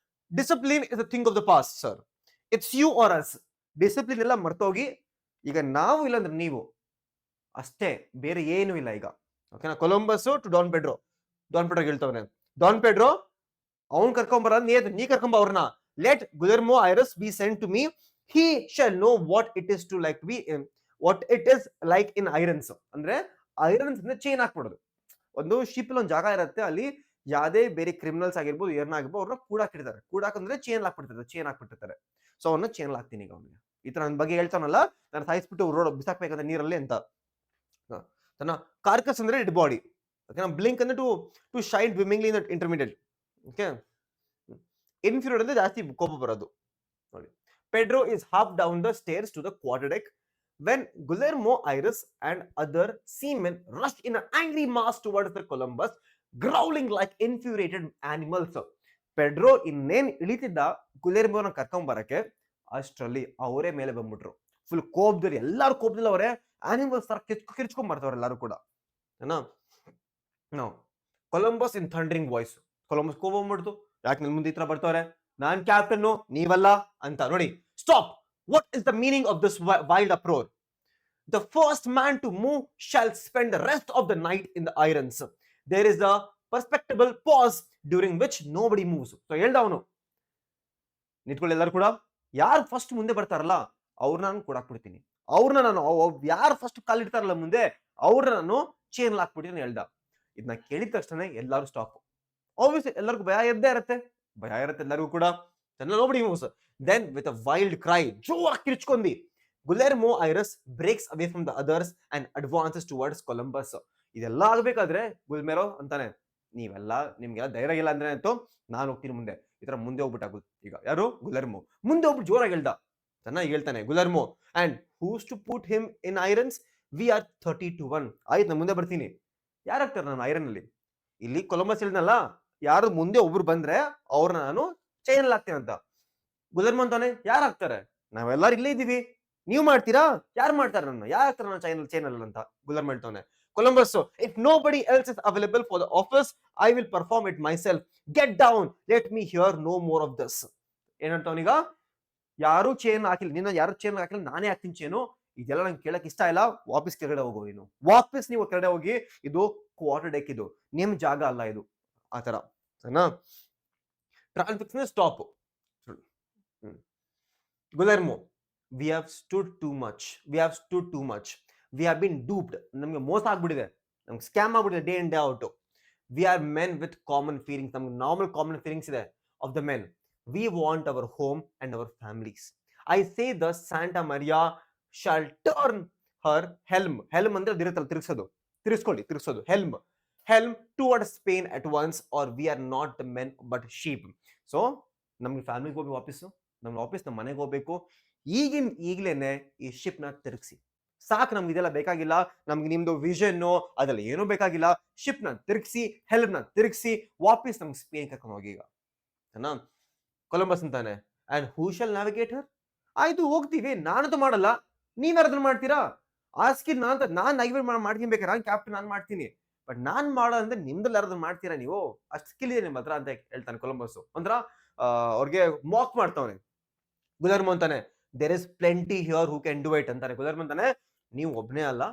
Discipline is a thing of the past sir, it's you are us. Discipline ಎಲ್ಲ ಮರ್ತೋಗಿ ಈಗ ನಾವು ಇಲ್ಲಾಂದ್ರೆ ನೀವು ಅಷ್ಟೇ, ಬೇರೆ ಏನು ಇಲ್ಲ ಈಗ, ಓಕೆನಾ. ಕೊಲಂಬಸ್ ಟು ಡಾನ್ ಪೆಡ್ರೋ ಹೇಳ್ತವನೆ, ಡಾನ್ ಪೆಡ್ರೋ ಅವ್ನ್ ಕರ್ಕೊಂಬರ, ನೀ ಕರ್ಕೊಂಬ ಅವ್ರನ್ನ. Let Guillermo Ires be sent to me, he shall know what it is to like be what it is like in irons. ಅಂದ್ರೆ ಐರನ್ಸ್ ಅಂದ್ರೆ ಚೈನ್ ಹಾಕ್ಬಿಡೋದು. ಒಂದು ಶಿಪ್ ಒಂದು ಜಾಗ ಇರುತ್ತೆ, ಅಲ್ಲಿ ಯಾವ್ದೇ ಬೇರೆ ಕ್ರಿಮಿನಲ್ಸ್ ಆಗಿರ್ಬೋದು, ಏನಾಗಿರ್ಬೋದು, ಅವ್ರನ್ನ ಕೂಡಾಕಂದ್ರೆ ಚೈನ್ ಹಾಕ್ಬಿಟ್ಟಿರ್ತಾರೆ. ಸೊ ಅವನ್ನ ಚೈನ್ ಹಾಕ್ತೀನಿ ಈಗ ಅವ್ನಿಗೆ. ಈ ತರ ನನ್ನ ಬಗ್ಗೆ ಹೇಳ್ತಾನಲ್ಲ, ನಾನು ಸಾಯಿಸ್ಬಿಟ್ಟು ರೋಡ್ ಬಿಸಾಕ್ಬೇಕಂತ ನೀರಲ್ಲಿ ಅಂತ. ಕಾರ್ಕಸ್ ಅಂದ್ರೆ ಡೆಡ್ ಬಾಡಿ, ಓಕೆನಾ. ಬ್ಲಿಂಕ್ ಅಂದ್ರೆ to shine winningly in intermediate, okay. Inferior ಅಂದ್ರೆ ಜಾಸ್ತಿ ಕೋಪ ಬರೋದು ನೋಡಿ. Pedro is half down the stairs to the quarterdeck when Guillermo Iris and other seamen rushed in an angry mass towards the Columbus, growling like infuriated animals. Pedro ಇನ್ನೇನ್ ಇಳಿತಿದ್ದ ಗುಲೆರ್ಮೋನ ಕರ್ಕೊಂಡ್ ಬರಕ್ಕೆ ಅಷ್ಟರಲ್ಲಿ ಅವರೇ ಮೇಲೆ ಬಂದ್ಬಿಟ್ರು. ಫುಲ್ ಕೋಪದಲ್ಲಿ, ಎಲ್ಲಾರು ಕೋಪದಲ್ಲಿ ಅವರೇ ಆನಿಮಲ್ಸ್ ತರ ಕಿರ್ಚ್ಕೊಂಡ್ ಬರ್ತಾವ್ರೆ ಎಲ್ಲಾರು ಕೂಡ. ಕೊಲಂಬಸ್ ಇನ್ ಥಂಡರಿಂಗ್ ವಾಯ್ಸ್, ಕೊಲಂಬಸ್ ಕೋಪ ಬಂದ್ಬಿಡ್ತು, ಯಾಕೆ ನನ್ ಮುಂದೆ ಈ ತರ ಬರ್ತಾವ್ರೆ, ನಾನ್ ಕ್ಯಾಪ್ಟನ್ ನೀವಲ್ಲ ಅಂತ. ನೋಡಿ, stop, what is the meaning of this wild uproar? The first man to move shall spend the rest of the night in the irons. There is a perceptible pause during which nobody moves. So ಹೇಳ್ದ ಅವನು, ನಿಂತ್ಕೊಳ್ಳಿ ಎಲ್ಲರೂ ಕೂಡ, ಯಾರು first ಮುಂದೆ ಬರ್ತಾರಲ್ಲ ಅವ್ರನ್ನ ನಾನು ಕೊಡಾಕ್ಬಿಡ್ತೀನಿ, ಅವ್ರನ್ನ ನಾನು ಯಾರು ಫಸ್ಟ್ ಕಾಲಿಡ್ತಾರಲ್ಲ ಮುಂದೆ ಅವ್ರನ್ನ ನಾನು ಚೇನ್ ಹಾಕ್ಬಿಡ್ತೀನಿ ಹೇಳ್ದ. ಇದನ್ನ ಕೇಳಿದ ತಕ್ಷಣ ಎಲ್ಲರೂ ಸ್ಟಾಪ್. ಆಬ್ವಿಯಸ್ಲಿ ಎಲ್ಲರಿಗೂ ಭಯ ಇರುತ್ತೆ ಎಲ್ಲರಿಗೂ ಕೂಡ. nobody moves. Then with a wild cry, ಜೋರಾಗಿ ಕಿರ್ಚ್ಕೊಂಡಿ, Guillermo Iris breaks away from the others and advances towards Columbus. ಇದೆಲ್ಲ ಆಗ್ಬೇಕಾದ್ರೆ ಗುಲ್ಮೆರೋ ಅಂತಾನೆ, ನೀವೆಲ್ಲ ನಿಮ್ಗೆಲ್ಲ ಧೈರ್ಯ ಇಲ್ಲ ಅಂದ್ರೆ ಅಂತೂ ನಾನು ಹೋಗ್ತೀನಿ ಮುಂದೆ, ಈ ತರ ಮುಂದೆ ಹೋಗ್ಬಿಟ್ಟಾಗುತ್ತೆ. ಈಗ ಯಾರು, ಗುಲೆರ್ಮೋ ಮುಂದೆ ಹೋಗ್ಬಿಟ್ಟು ಜೋರಾಗಿ ಹೇಳ್ದ, ಚೆನ್ನಾಗಿ ಹೇಳ್ತಾನೆ Guillermo. And who's to put him in irons, we are 30-1. ಆಯ್ತು, ನಾನು ಮುಂದೆ ಬರ್ತೀನಿ. ಯಾರಾಗ್ತಾರೆ ನಾನು ಐರನ್ ಅಲ್ಲಿ? ಇಲ್ಲಿ ಕೊಲಂಬಸ್ ಹೇಳಿದ್ನಲ್ಲ, ಯಾರು ಮುಂದೆ ಒಬ್ರು ಬಂದ್ರೆ ಅವ್ರನ್ನ ನಾನು ಚೈನ್ ಅಲ್ಲಿ ಹಾಕ್ತೀನಿ ಅಂತ. ಗುಲೆರ್ಮೋ ಅಂತಾನೆ, ಯಾರಾಗ್ತಾರೆ? ನಾವೆಲ್ಲರೂ ಇಲ್ಲೇ ಇದೀವಿ, ನೀವು ಮಾಡ್ತೀರಾ? ಯಾರು ಮಾಡ್ತಾರೆ ನನ್ನ, ಯಾರು ಆಗ್ತಾರೆ ನನ್ನ ಚೈನಲ್ ಅಂತ ಗುಲೆರ್ಮೋ ಹೇಳ್ತಾನೆ. Columbus, if nobody else is available for the office, I will perform it myself. Get down, let me hear no more of this. ಏನಂತವನೀಗ, ಯಾರು ಚೈನ್ ಹಾಕಿಲ್ಲ, ನಿನ್ನ ಯಾರು ಚೈನ್ ಹಾಕಿಲ್ಲ, ನಾನೇ ಹಾಕ್ತೀನಿ ಚೈನು, ಇದೆಲ್ಲ ನಂಗೆ ಕೇಳಕ್ ಇಷ್ಟ ಇಲ್ಲ, ವಾಪಸ್ ಕೆಳಗಡೆ ಹೋಗೋ ನೀನು, ವಾಪಸ್ ನೀವು ಕೆಳಗಡೆ ಹೋಗಿ, ಇದು ಕ್ವಾರ್ಟರ್ ಡೆಕ್, ಇದು ನಿಮ್ ಜಾಗ ಅಲ್ಲ ಇದು, ಆತರ ಸರಿನಾ. Transfix stop. Guillermo, we have stood too much, we have been duped. ನಮಗೆ ಮೋಸ ಆಗ್ಬಿಟ್ಟಿದೆ, ನಮ್ಗೆ ಸ್ಕ್ಯಾಮ್ ಆಗ್ಬಿಟ್ಟಿದೆ day in day out. we are men with common feelings, ನಮ್ಗೆ ನಾರ್ಮಲ್ ಕಾಮನ್ ಫೀಲಿಂಗ್ಸ್ ಇದೆ of the men. we want our home and our families. I say the Santa Maria shall turn her helm ಅಂದ್ರೆ ಇರುತ್ತಲ್ಲ ತಿರುಗಿಸೋದು helm towards Spain at once, or we are not the men but sheep. So ನಮ್ಗೆ ಫ್ಯಾಮಿಲಿಗೆ ಹೋಗಿ ವಾಪಸ್ಸು, ನಮ್ಗೆ ವಾಪಸ್ ನಮ್ಮ ಮನೆಗೆ ಹೋಗ್ಬೇಕು, ಈಗಲೇನೆ ಈ ಶಿಪ್ ನ ತಿರುಗಿಸಿ ಸಾಕು, ನಮ್ಗೆ ಇದೆಲ್ಲ ಬೇಕಾಗಿಲ್ಲ, ನಮ್ಗೆ ನಿಮ್ದು ವಿಷನ್ ಅದೆಲ್ಲ ಏನೂ ಬೇಕಾಗಿಲ್ಲ, ಶಿಪ್ ನ ತಿರುಗಿಸಿ, ಹೆಲ್ಮ್ ನ ತಿರುಗಿಸಿ, ವಾಪಸ್ ನಮ್ಗೆ ಸ್ಪೇನ್ ಕರ್ಕೊಂಡು ಹೋಗಿ. ಈಗ ಕೊಲಂಬಸ್ ಅಂತಾನೆ, ಅಂಡ್ ಹೂ ಶಾಲ್ ನ್ಯಾವಿಗೇಟ್ ಹರ್? ಆಯ್ತು ಹೋಗ್ತೀವಿ, ನಾನಂತೂ ಮಾಡಲ್ಲ, ನೀವ್ಯಾರದನ್ನ ಮಾಡ್ತೀರಾ? ಆಸ್ಕಿ ನಾನ್ ನ್ಯಾವಿಗೇಟ್ ಮಾಡ್ತೀನಿ, ಬೇಕಾದ್ರೆ ನಾನು ಕ್ಯಾಪ್ಟನ್ ನಾನು ಮಾಡ್ತೀನಿ, ಬಟ್ ನಾನ್ ಮಾಡೋ ಅಂದ್ರೆ ನಿಮ್ದಲ್ಲಿ ಯಾರದನ್ನ ಮಾಡ್ತೀರಾ ನೀವು? ಅಷ್ಟು ಸ್ಕಿಲ್ ಇದೆ ನಿಮ್ಮ ಹತ್ರ ಅಂತ ಹೇಳ್ತಾನೆ ಕೊಲಂಬಸ್. ಅಂದ್ರ ಅವ್ರಿಗೆ ಮಾಕ್ ಮಾಡ್ತಾವನೆ. ಗುಲೆರ್ಮೋ ಅಂತಾನೆ, there is plenty here who can do it ಅಂತಾನೆ. ಗುಲೆರ್ಮೋ ಅಂತಾನೆ, ನೀವು ಒಬ್ನೇ ಅಲ್ಲ,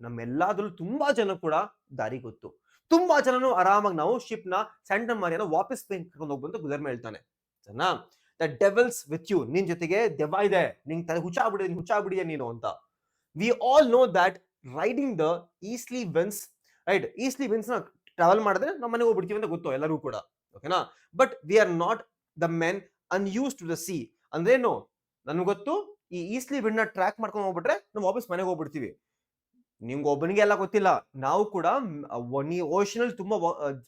ನಮ್ಮೆಲ್ಲಾದ್ರಲ್ಲೂ ತುಂಬಾ ಜನ ಕೂಡ ದಾರಿ ಗೊತ್ತು, ತುಂಬಾ ಜನನು ಆರಾಮಾಗಿ ನಾವು ಶಿಪ್ ನ ಸ್ಯಾಂಟಾ ಮಾರಿಯಾನ ವಾಪಸ್ ಕರ್ಕೊಂಡು ಹೋಗ್ಬಂತ ಗುಲೆರ್ಮೋ ಹೇಳ್ತಾನೆ. ಸರಿನಾ. ದ ಡೆವಿಲ್ಸ್ ವಿತ್ ಯು, ನಿನ್ ಜೊತೆಗೆ ದೆವ್ವ ಇದೆ, ನಿಂಗೆ ತಲೆ ಹುಚ್ಚಾಗ್ಬಿಡಿದೆ ನೀನು ಅಂತ. We all know that riding the easterly winds, right, easterly winds ನ ಟ್ರಾವೆಲ್ ಮಾಡಿದ್ರೆ ನಮ್ಮ ಮನೆಗೆ ಹೋಗ್ಬಿಡ್ತೀವಿ ಅಂತ ಗೊತ್ತು ಎಲ್ಲರಿಗೂ ಕೂಡ, ಓಕೆನಾ. But we are not the men unused to the sea. ಅಂದ್ರೇನು, ನನ್ಗೆ ಗೊತ್ತು, ಈ ಈಸ್ಟ್ಲಿ ವಿಂಡ್ ನ ಟ್ರ್ಯಾಕ್ ಮಾಡ್ಕೊಂಡು ಹೋಗ್ಬಿಟ್ರೆ ನಾವು ವಾಪಸ್ ಮನೆಗೆ ಹೋಗ್ಬಿಡ್ತೀವಿ. ನಿಮ್ಗೆ ಒಬ್ಬನಿಗೆ ಎಲ್ಲ ಗೊತ್ತಿಲ್ಲ, ನಾವು ಕೂಡ ಓಷನ್ ಅಲ್ಲಿ ತುಂಬಾ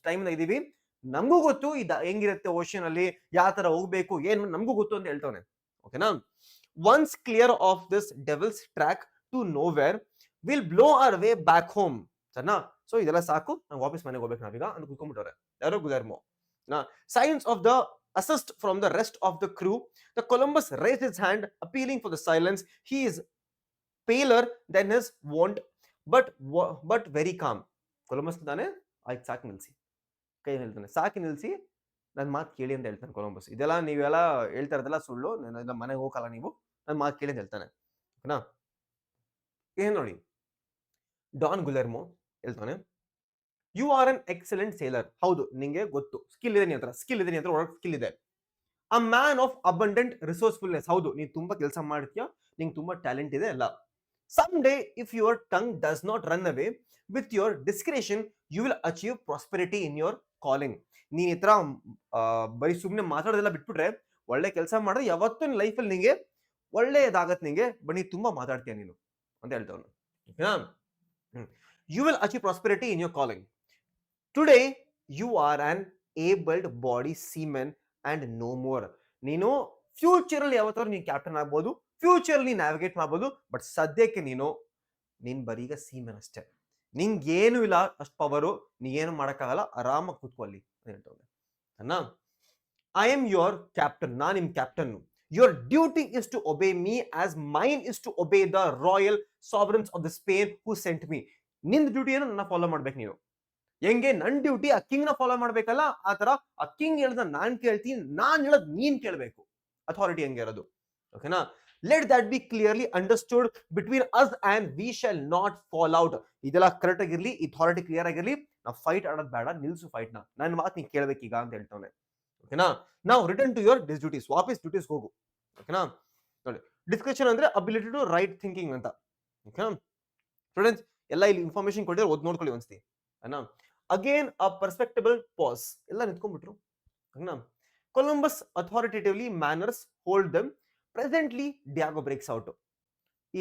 ಟೈಮ್ ಇದೀವಿ, ನಮಗೂ ಗೊತ್ತು ಹೆಂಗಿರುತ್ತೆ ಓಷನ್ ಅಲ್ಲಿ, ಯಾವ ತರ ಹೋಗ್ಬೇಕು ಏನ್ ನಮಗೂ ಗೊತ್ತು ಅಂತ ಹೇಳ್ತಾನೆ, ಓಕೆನಾ. Once clear of this devil's track to nowhere, will blow our way back home. ಸರಿನಾ. ಸೊ ಇದೆಲ್ಲ ಸಾಕು, ನಾವು ವಾಪಸ್ ಮನೆಗೆ ಹೋಗ್ಬೇಕು ನಾವೀಗ ಅಂತ ಕೂತ್ಕೊಂಡ್ಬಿಟ್ಟವ್ರೆ ಯಾರೋ ಗುಲೆರ್ಮೋ. Signs of the assist from the rest of the crew. The Columbus raised his hand, appealing for the silence. He is paler than his wont, but very calm. Columbus ಅಂತಾನೆ, ಆಯ್ತು ಸಾಕು ನಿಲ್ಸಿ, ಕೈ ಹೇಳ್ತಾನೆ, ಸಾಕು ನಿಲ್ಸಿ, ನನ್ನ ಮಾತು ಕೇಳಿ ಅಂತ ಹೇಳ್ತಾನೆ ಕೊಲಂಬಸ್. ಇದೆಲ್ಲ ನೀವೆಲ್ಲ ಹೇಳ್ತಾ ಇರೋದೆಲ್ಲ ಸುಳ್ಳು, ನನ್ನ ಮನೆಗೆ ಹೋಗಲ್ಲ ನೀವು, ನನ್ನ ಮಾತು ಕೇಳಿ ಅಂತ ಹೇಳ್ತಾನೆ, ಓಕೆನಾ. ಏನ್ ನೋಡಿ, ಡಾನ್ ಗುಲೆರ್ಮೋ ಹೇಳ್ತಾನೆ, you are an excellent sailor. ಹೌದು, ನಿಂಗೆ ಗೊತ್ತು, ಸ್ಕಿಲ್ ಇದೆ, ನಿನ್ನ ಹತ್ರ ಒಳಗೆ ಸ್ಕಿಲ್ ಇದೆ. A man of abundant resourcefulness. ಹೌದು, ನೀನ್ ತುಂಬಾ ಕೆಲಸ ಮಾಡ್ತೀಯ, ನಿಂಗೆ ತುಂಬಾ ಟ್ಯಾಲೆಂಟ್ ಇದೆ ಎಲ್ಲ. Some day if your tongue does not run away with your discretion, you will achieve prosperity in your calling. ನೀನ್ ಈ ತರ ಬರೀ ಸುಮ್ಮನೆ ಮಾತಾಡೋದೆಲ್ಲ ಬಿಟ್ಬಿಟ್ರೆ, ಒಳ್ಳೆ ಕೆಲಸ ಮಾಡಿದ್ರೆ ಯಾವತ್ತೂ ನಿನ್ ಲೈಫಲ್ಲಿ ನಿಂಗೆ ಒಳ್ಳೆಯದಾಗತ್ತೆ ನಿಂಗೆ, ಬಟ್ ನೀ ತುಂಬಾ ಮಾತಾಡ್ತೀಯ ನೀನು ಅಂತ ಹೇಳ್ತವನು. You will achieve prosperity in your calling. Today you are an able body seaman and no more. ನೀನು ಫ್ಯೂಚರ್ ಅಲ್ಲಿ ಯಾವತ್ತಾದ್ರು ನೀನ್ ಕ್ಯಾಪ್ಟನ್ ಆಗ್ಬೋದು, ಫ್ಯೂಚರ್ ಅಲ್ಲಿ ನ್ಯಾವಿಗೇಟ್ ಮಾಡ್ಬೋದು, ಬಟ್ ಸದ್ಯಕ್ಕೆ ನೀನ್ ಬರೀಗ ಸೀಮನ್ ಅಷ್ಟೇ, ನಿಂಗೇನು ಇಲ್ಲ ಅಷ್ಟು ಪವರು, ನೀ ಏನು ಮಾಡಕ್ಕಾಗಲ್ಲ, ಆರಾಮಾಗಿ ಕೂತ್ಕೊಳ್ಳಿ ಅಂತ ಹೇಳ್ತವ್ರೆ ಅಣ್ಣ. ಐ ಆಮ್ ಯುವರ್ ಕ್ಯಾಪ್ಟನ್, ನಾನ್ ನಿಮ್ captain. Your duty is to obey me as mine is to obey the royal sovereigns of the Spain who sent me. ನಿಂದ ಡ್ಯೂಟಿ ಏನು ನನ್ನ ಫಾಲೋ ಮಾಡ್ಬೇಕು ನೀನು. ಹೆಂಗೆ ನನ್ ಡ್ಯೂಟಿ ಆ ಕಿಂಗ್ ನ ಫಾಲೋ ಮಾಡ್ಬೇಕಲ್ಲ, ಆ ತರ ಆ ಕಿಂಗ್ ಹೇಳ್ದ ನಾನ್ ಕೇಳ್ತೀನಿ, ನಾನ್ ಹೇಳದ್ ನೀನ್ ಕೇಳ್ಬೇಕು. ಅಥಾರಿಟಿ ಹಂಗೆ ಇರೋದು. ಓಕೆನಾ? Let that be clearly understood between us and we shall not fall out. ಇದೆಲ್ಲ ಕರೆಕ್ಟ್ ಆಗಿರ್ಲಿ, ಅಥಾರಿಟಿ ಕ್ಲಿಯರ್ ಆಗಿರ್ಲಿ. ನಾವು ಫೈಟ್ ಆಡೋದ್ ಬೇಡ, ನಿಲ್ಸು ಫೈಟ್ ನ, ನನ್ನ ಮಾತು ನೀನ್ ಕೇಳ್ಬೇಕೀಗ ಅಂತ ಹೇಳ್ತಾನೆ. ಓಕೆನಾ? ನಾವು ರಿಟರ್ನ್ ಟು ಯುವರ್ ಡ್ಯೂಟೀಸ್, ವಾಪಸ್ ಡ್ಯೂಟೀಸ್ ಹೋಗು. ಓಕೆನಾ? ನೋಡಿ, ಡಿಸ್ಕಷನ್ ಅಂದ್ರೆ ಅಬಿಲಿಟಿ ಟು ರೈಟ್ ಥಿಂಕಿಂಗ್ ಅಂತ. ಓಕೆನಾ ಸ್ಟೂಡೆಂಟ್ಸ್? ಎಲ್ಲ ಇಲ್ಲಿ ಇನ್ಫಾರ್ಮೇಶನ್ ಕೊಟ್ಟಿದ್ರೆ ಓದ್ ನೋಡ್ಕೊಳ್ಳಿ ಒಂದ್ಸತಿ. Again a perceptible pause. ಎಲ್ಲ ನಿಂತ್ಕೊಂಡ್ಬಿಟ್ರು. Columbus authoritatively manners hold them. Presently Diego breaks out.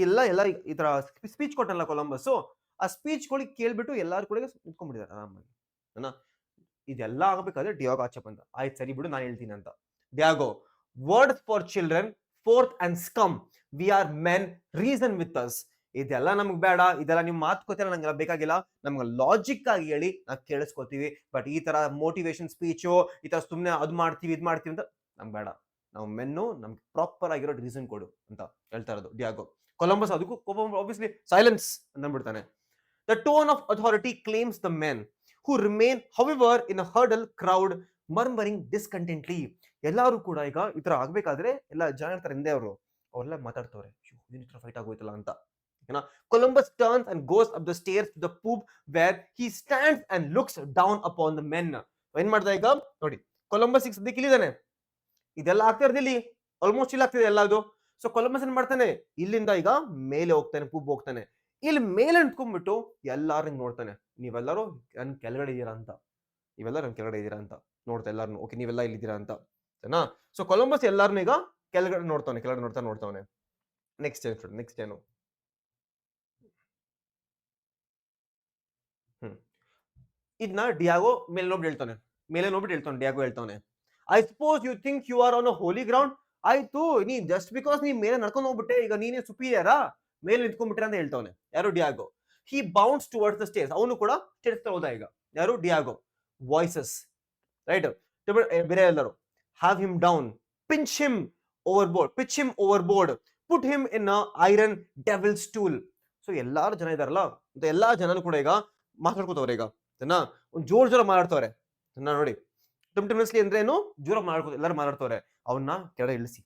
ಎಲ್ಲ ಈ ತರ ಸ್ಪೀಚ್ ಕೊಟ್ಟಲ್ಲ ಕೊಲಂಬಸ್, ಆ ಸ್ಪೀಚ್ ಗಳು ಕೇಳ್ಬಿಟ್ಟು ಎಲ್ಲಾರು ಕೂಡ ನಿಂತ್ಕೊಂಡ್ಬಿಟ್ಟಿದ್ದಾರೆ ಆರಾಮಾಗಿ. ಇದೆಲ್ಲ ಆಗ್ಬೇಕಾದ್ರೆ ಡಿಯಾಗೋ ಆಚೆ ಬಂದ. ಆಯ್ತು ಸರಿ ಬಿಡು, ನಾನು ಹೇಳ್ತೀನಿ ಅಂತ. Diego, words for children, forth and scum, we are men, reason with us. ಇದೆಲ್ಲ ನಮ್ಗೆ ಬೇಡ, ಇದೆಲ್ಲ ನಿಮ್ ಮಾತುಕತೆ ನಂಗೆಲ್ಲ ಬೇಕಾಗಿಲ್ಲ, ನಮ್ಗೆ ಲಾಜಿಕ್ ಆಗಿ ಹೇಳಿ ನಾವು ಕೇಳಿಸ್ಕೊತೀವಿ. ಬಟ್ ಈ ತರ ಮೋಟಿವೇಶನ್ ಸ್ಪೀಚು, ಈ ತರ ಸುಮ್ನೆ ಅದ್ ಮಾಡ್ತೀವಿ ಇದ್ ಮಾಡ್ತೀವಿ ಅಂತ ನಮ್ಗೆ ಬೇಡ. ನಾವು ಮೆನ್ನು, ನಮ್ಗೆ ಪ್ರಾಪರ್ ಆಗಿರೋ ರೀಸನ್ ಕೊಡು ಅಂತ ಹೇಳ್ತಾ ಇರೋದು ಡಿಯಾಗೋ. ಕೊಲಂಬಸ್ ಅದಕ್ಕೂ ಕೋಪ, ಆಬ್ವಿಯಸ್ಲಿ ಸೈಲೆನ್ಸ್ ಅಂದ್ಬಿಡ್ತಾನೆ. The tone of authority claims the men who remain however in a huddle crowd murmuring discontently. ಎಲ್ಲರೂ ಕೂಡ ಈಗ ಈ ತರ ಆಗ್ಬೇಕಾದ್ರೆ ಎಲ್ಲ ಜನ ಇರ್ತಾರೆ ಹಿಂದೆ, ಅವರೆಲ್ಲ ಮಾತಾಡ್ತವ್ರೆ, ಈ ತರ ಫೈಟ್ ಆಗೋಯ್ತಲ್ಲ ಅಂತ. Columbus turns and goes up the stairs to the poop where he stands and looks down upon the men. ಏನ್ ಮಾಡ್ದ ಈಗ ನೋಡಿ, ಕೊಲಂಬಸ್ ಈಗ ಸದ್ಯಕ್ಕೆ ಇಲ್ಲಿದ್ದಾನೆ, ಇದೆಲ್ಲ ಆಗ್ತಾ ಇರ್ದಿಲ್ಲಿ ಆಲ್ಮೋಸ್ಟ್ ಇಲ್ಲ ಆಗ್ತಿದೆ ಎಲ್ಲ ಅದು. ಸೊ ಕೊಲಂಬಸ್ ಏನ್ ಮಾಡ್ತಾನೆ, ಇಲ್ಲಿಂದ ಈಗ ಮೇಲೆ ಹೋಗ್ತಾನೆ, ಪೂಬ್ ಹೋಗ್ತಾನೆ. ಇಲ್ಲಿ ಮೇಲೆ ನಿಂತ್ಕೊಂಡ್ಬಿಟ್ಟು ಎಲ್ಲಾರು ನೋಡ್ತಾನೆ, ನೀವೆಲ್ಲರೂ ನನ್ ಕೆಳಗಡೆ ಇದೀರಾ ಅಂತ, ನೀವೆಲ್ಲರೂ ನನ್ ಕೆಳಗಡೆ ಇದೀರಾ ಅಂತ ನೋಡ್ತಾ ಎಲ್ಲಾರು. ಓಕೆ, ನೀವೆಲ್ಲ ಇಲ್ಲಿದ್ದೀರಾ ಅಂತ. ಸರಿನಾ? ಸೊ ಕೊಲಂಬಸ್ ಎಲ್ಲಾರನ್ನ ಈಗ ಕೆಳಗಡೆ ನೋಡ್ತಾನೆ, ಕೆಳಗಡೆ ನೋಡ್ತಾನೆ. ನೆಕ್ಸ್ಟ್ ಏನು, ಇದನ್ನ ಡಿಯಾಗೋ ಮೇಲೆ ನೋಡ್ಬಿಟ್ಟು ಹೇಳ್ತಾನೆ, ಡಿಯಾಗೋ ಹೇಳ್ತಾನೆ, I suppose you think you are on a holy ground. ಆಯ್ತು, ನೀ ಜಸ್ಟ್ ಬಿಕಾಸ್ ನೀ ಮೇಲೆ ನಡ್ಕೊಂಡು ಹೋಗ್ಬಿಟ್ಟೆ, ಈಗ ನೀನೇ ಸುಪೀರಿಯರಾ, ಮೇಲೆ ನಿಂತ್ಕೊಂಡ್ಬಿಟ್ರೆ ಅಂತ ಹೇಳ್ತಾನೆ. ಯಾರು? Diego. He bounce towards the stairs. ಅವನು ಕೂಡ ಸ್ಟೇರ್ಸ್ ಹೋದ ಈಗ. ಯಾರು? ಡಿಯಾಗೋ. Voices, right? ಬೇರೆ ಎಲ್ಲರೂ, have him down, pinch him over board, put him in iron devil stool. So ಎಲ್ಲಾರು ಜನ ಇದಾರಲ್ಲ, ಎಲ್ಲಾ ಜನನು ಕೂಡ ಈಗ ಮಾತಾಡ್ಕೋತವ್ರೆ ಈಗ. ಒಂದ್ ಜೋರ್ ಮಾತಾಡ್ತವ್ರೆ ನೋಡಿ. ಟಮ್ಟಮ್ಸ್ಲಿ ಅಂದ್ರೆ ಏನು, ಜೋರ ಮಾಡ್ಕೋ, ಎಲ್ಲರೂ ಮಾತಾಡ್ತವ್ರೆ. ಅವನ್ನ ಕೆಳಗೆ ಇಳಿಸಿ,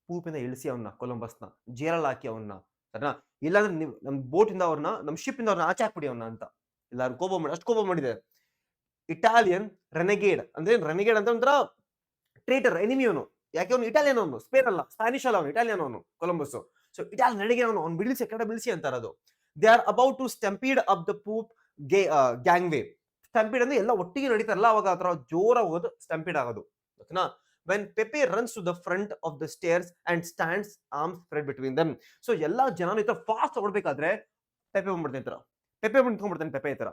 ಪೂಪಿಂದ ಇಳಿಸಿ, ಅವನ್ನ ಕೊಲಂಬಸ್ನ ಜೇಲಲ್ಲಿ ಹಾಕಿ ಅವನ್ನ, ಸರಿನಾ? ಇಲ್ಲಾಂದ್ರೆ ನೀವು ನಮ್ ಬೋಟ್ ಇಂದ ಅವ್ರನ್ನ, ನಮ್ ಶಿಪ್ ಇಂದ ಅವ್ರನ್ನ ಆಚೆ ಹಾಕ್ಬಿಡಿ ಅವನ್ನ ಅಂತ ಎಲ್ಲಾರು ಅಷ್ಟು ಕೋಪ ಮಾಡಿದೆ. ಇಟಾಲಿಯನ್ ರೆನೆಗೇಡ್ ಅಂದ್ರೆ, ರೆನೆಗೇಡ್ ಅಂತ ಒಂಥರ ಟ್ರೇಟರ್, ಎನಿಮಿ ಅವನು. ಯಾಕೆ ಅವನು ಇಟಾಲಿಯನ್, ಅವನು ಸ್ಪೇನ್ ಅಲ್ಲ, ಸ್ಪ್ಯಾನಿಷ್ ಅಲ್ಲ, ಅವನು ಇಟಾಲಿಯನ್ ಅವನು ಕೊಲಂಬಸ್. ಸೊ ಇಟಾಲಿಯನ್ ರೆನೆಗೇಡ್ ಅವನು ಬಿಡಿಸಿ, ಕೆಳ ಬಿಡಿಸಿ ಅಂತಾರ ಅದು. They are about to stampede up the poop gangway. Stampede ಅಂದ್ರೆ ಎಲ್ಲ ಒಟ್ಟಿಗೆ ನಡೀತಾರಲ್ಲ, ಅವಾಗ ಆತರ ಜೋರ ಹೋಗೋದು ಸ್ಟಂಪೀಡ್ ಆಗೋದು. ಓಕೆನಾ? when Pepe runs to the front of the stairs and stands arms spread between them. So ಎಲ್ಲಾ ಜನನು ಈ ತರ ಫಾಸ್ಟ್ ಓಡ್ಬೇಕಾದ್ರೆ ಪೆಪೆ ಬಂದ್ಬಿಡ್ತಾನೆ, ಈ ತರ ಪೆಪೆ ನಿಂತ್ಕೊಂಡ್ಬಿಡ್ತಾನೆ, ಪೆಪೆ ಈ ತರ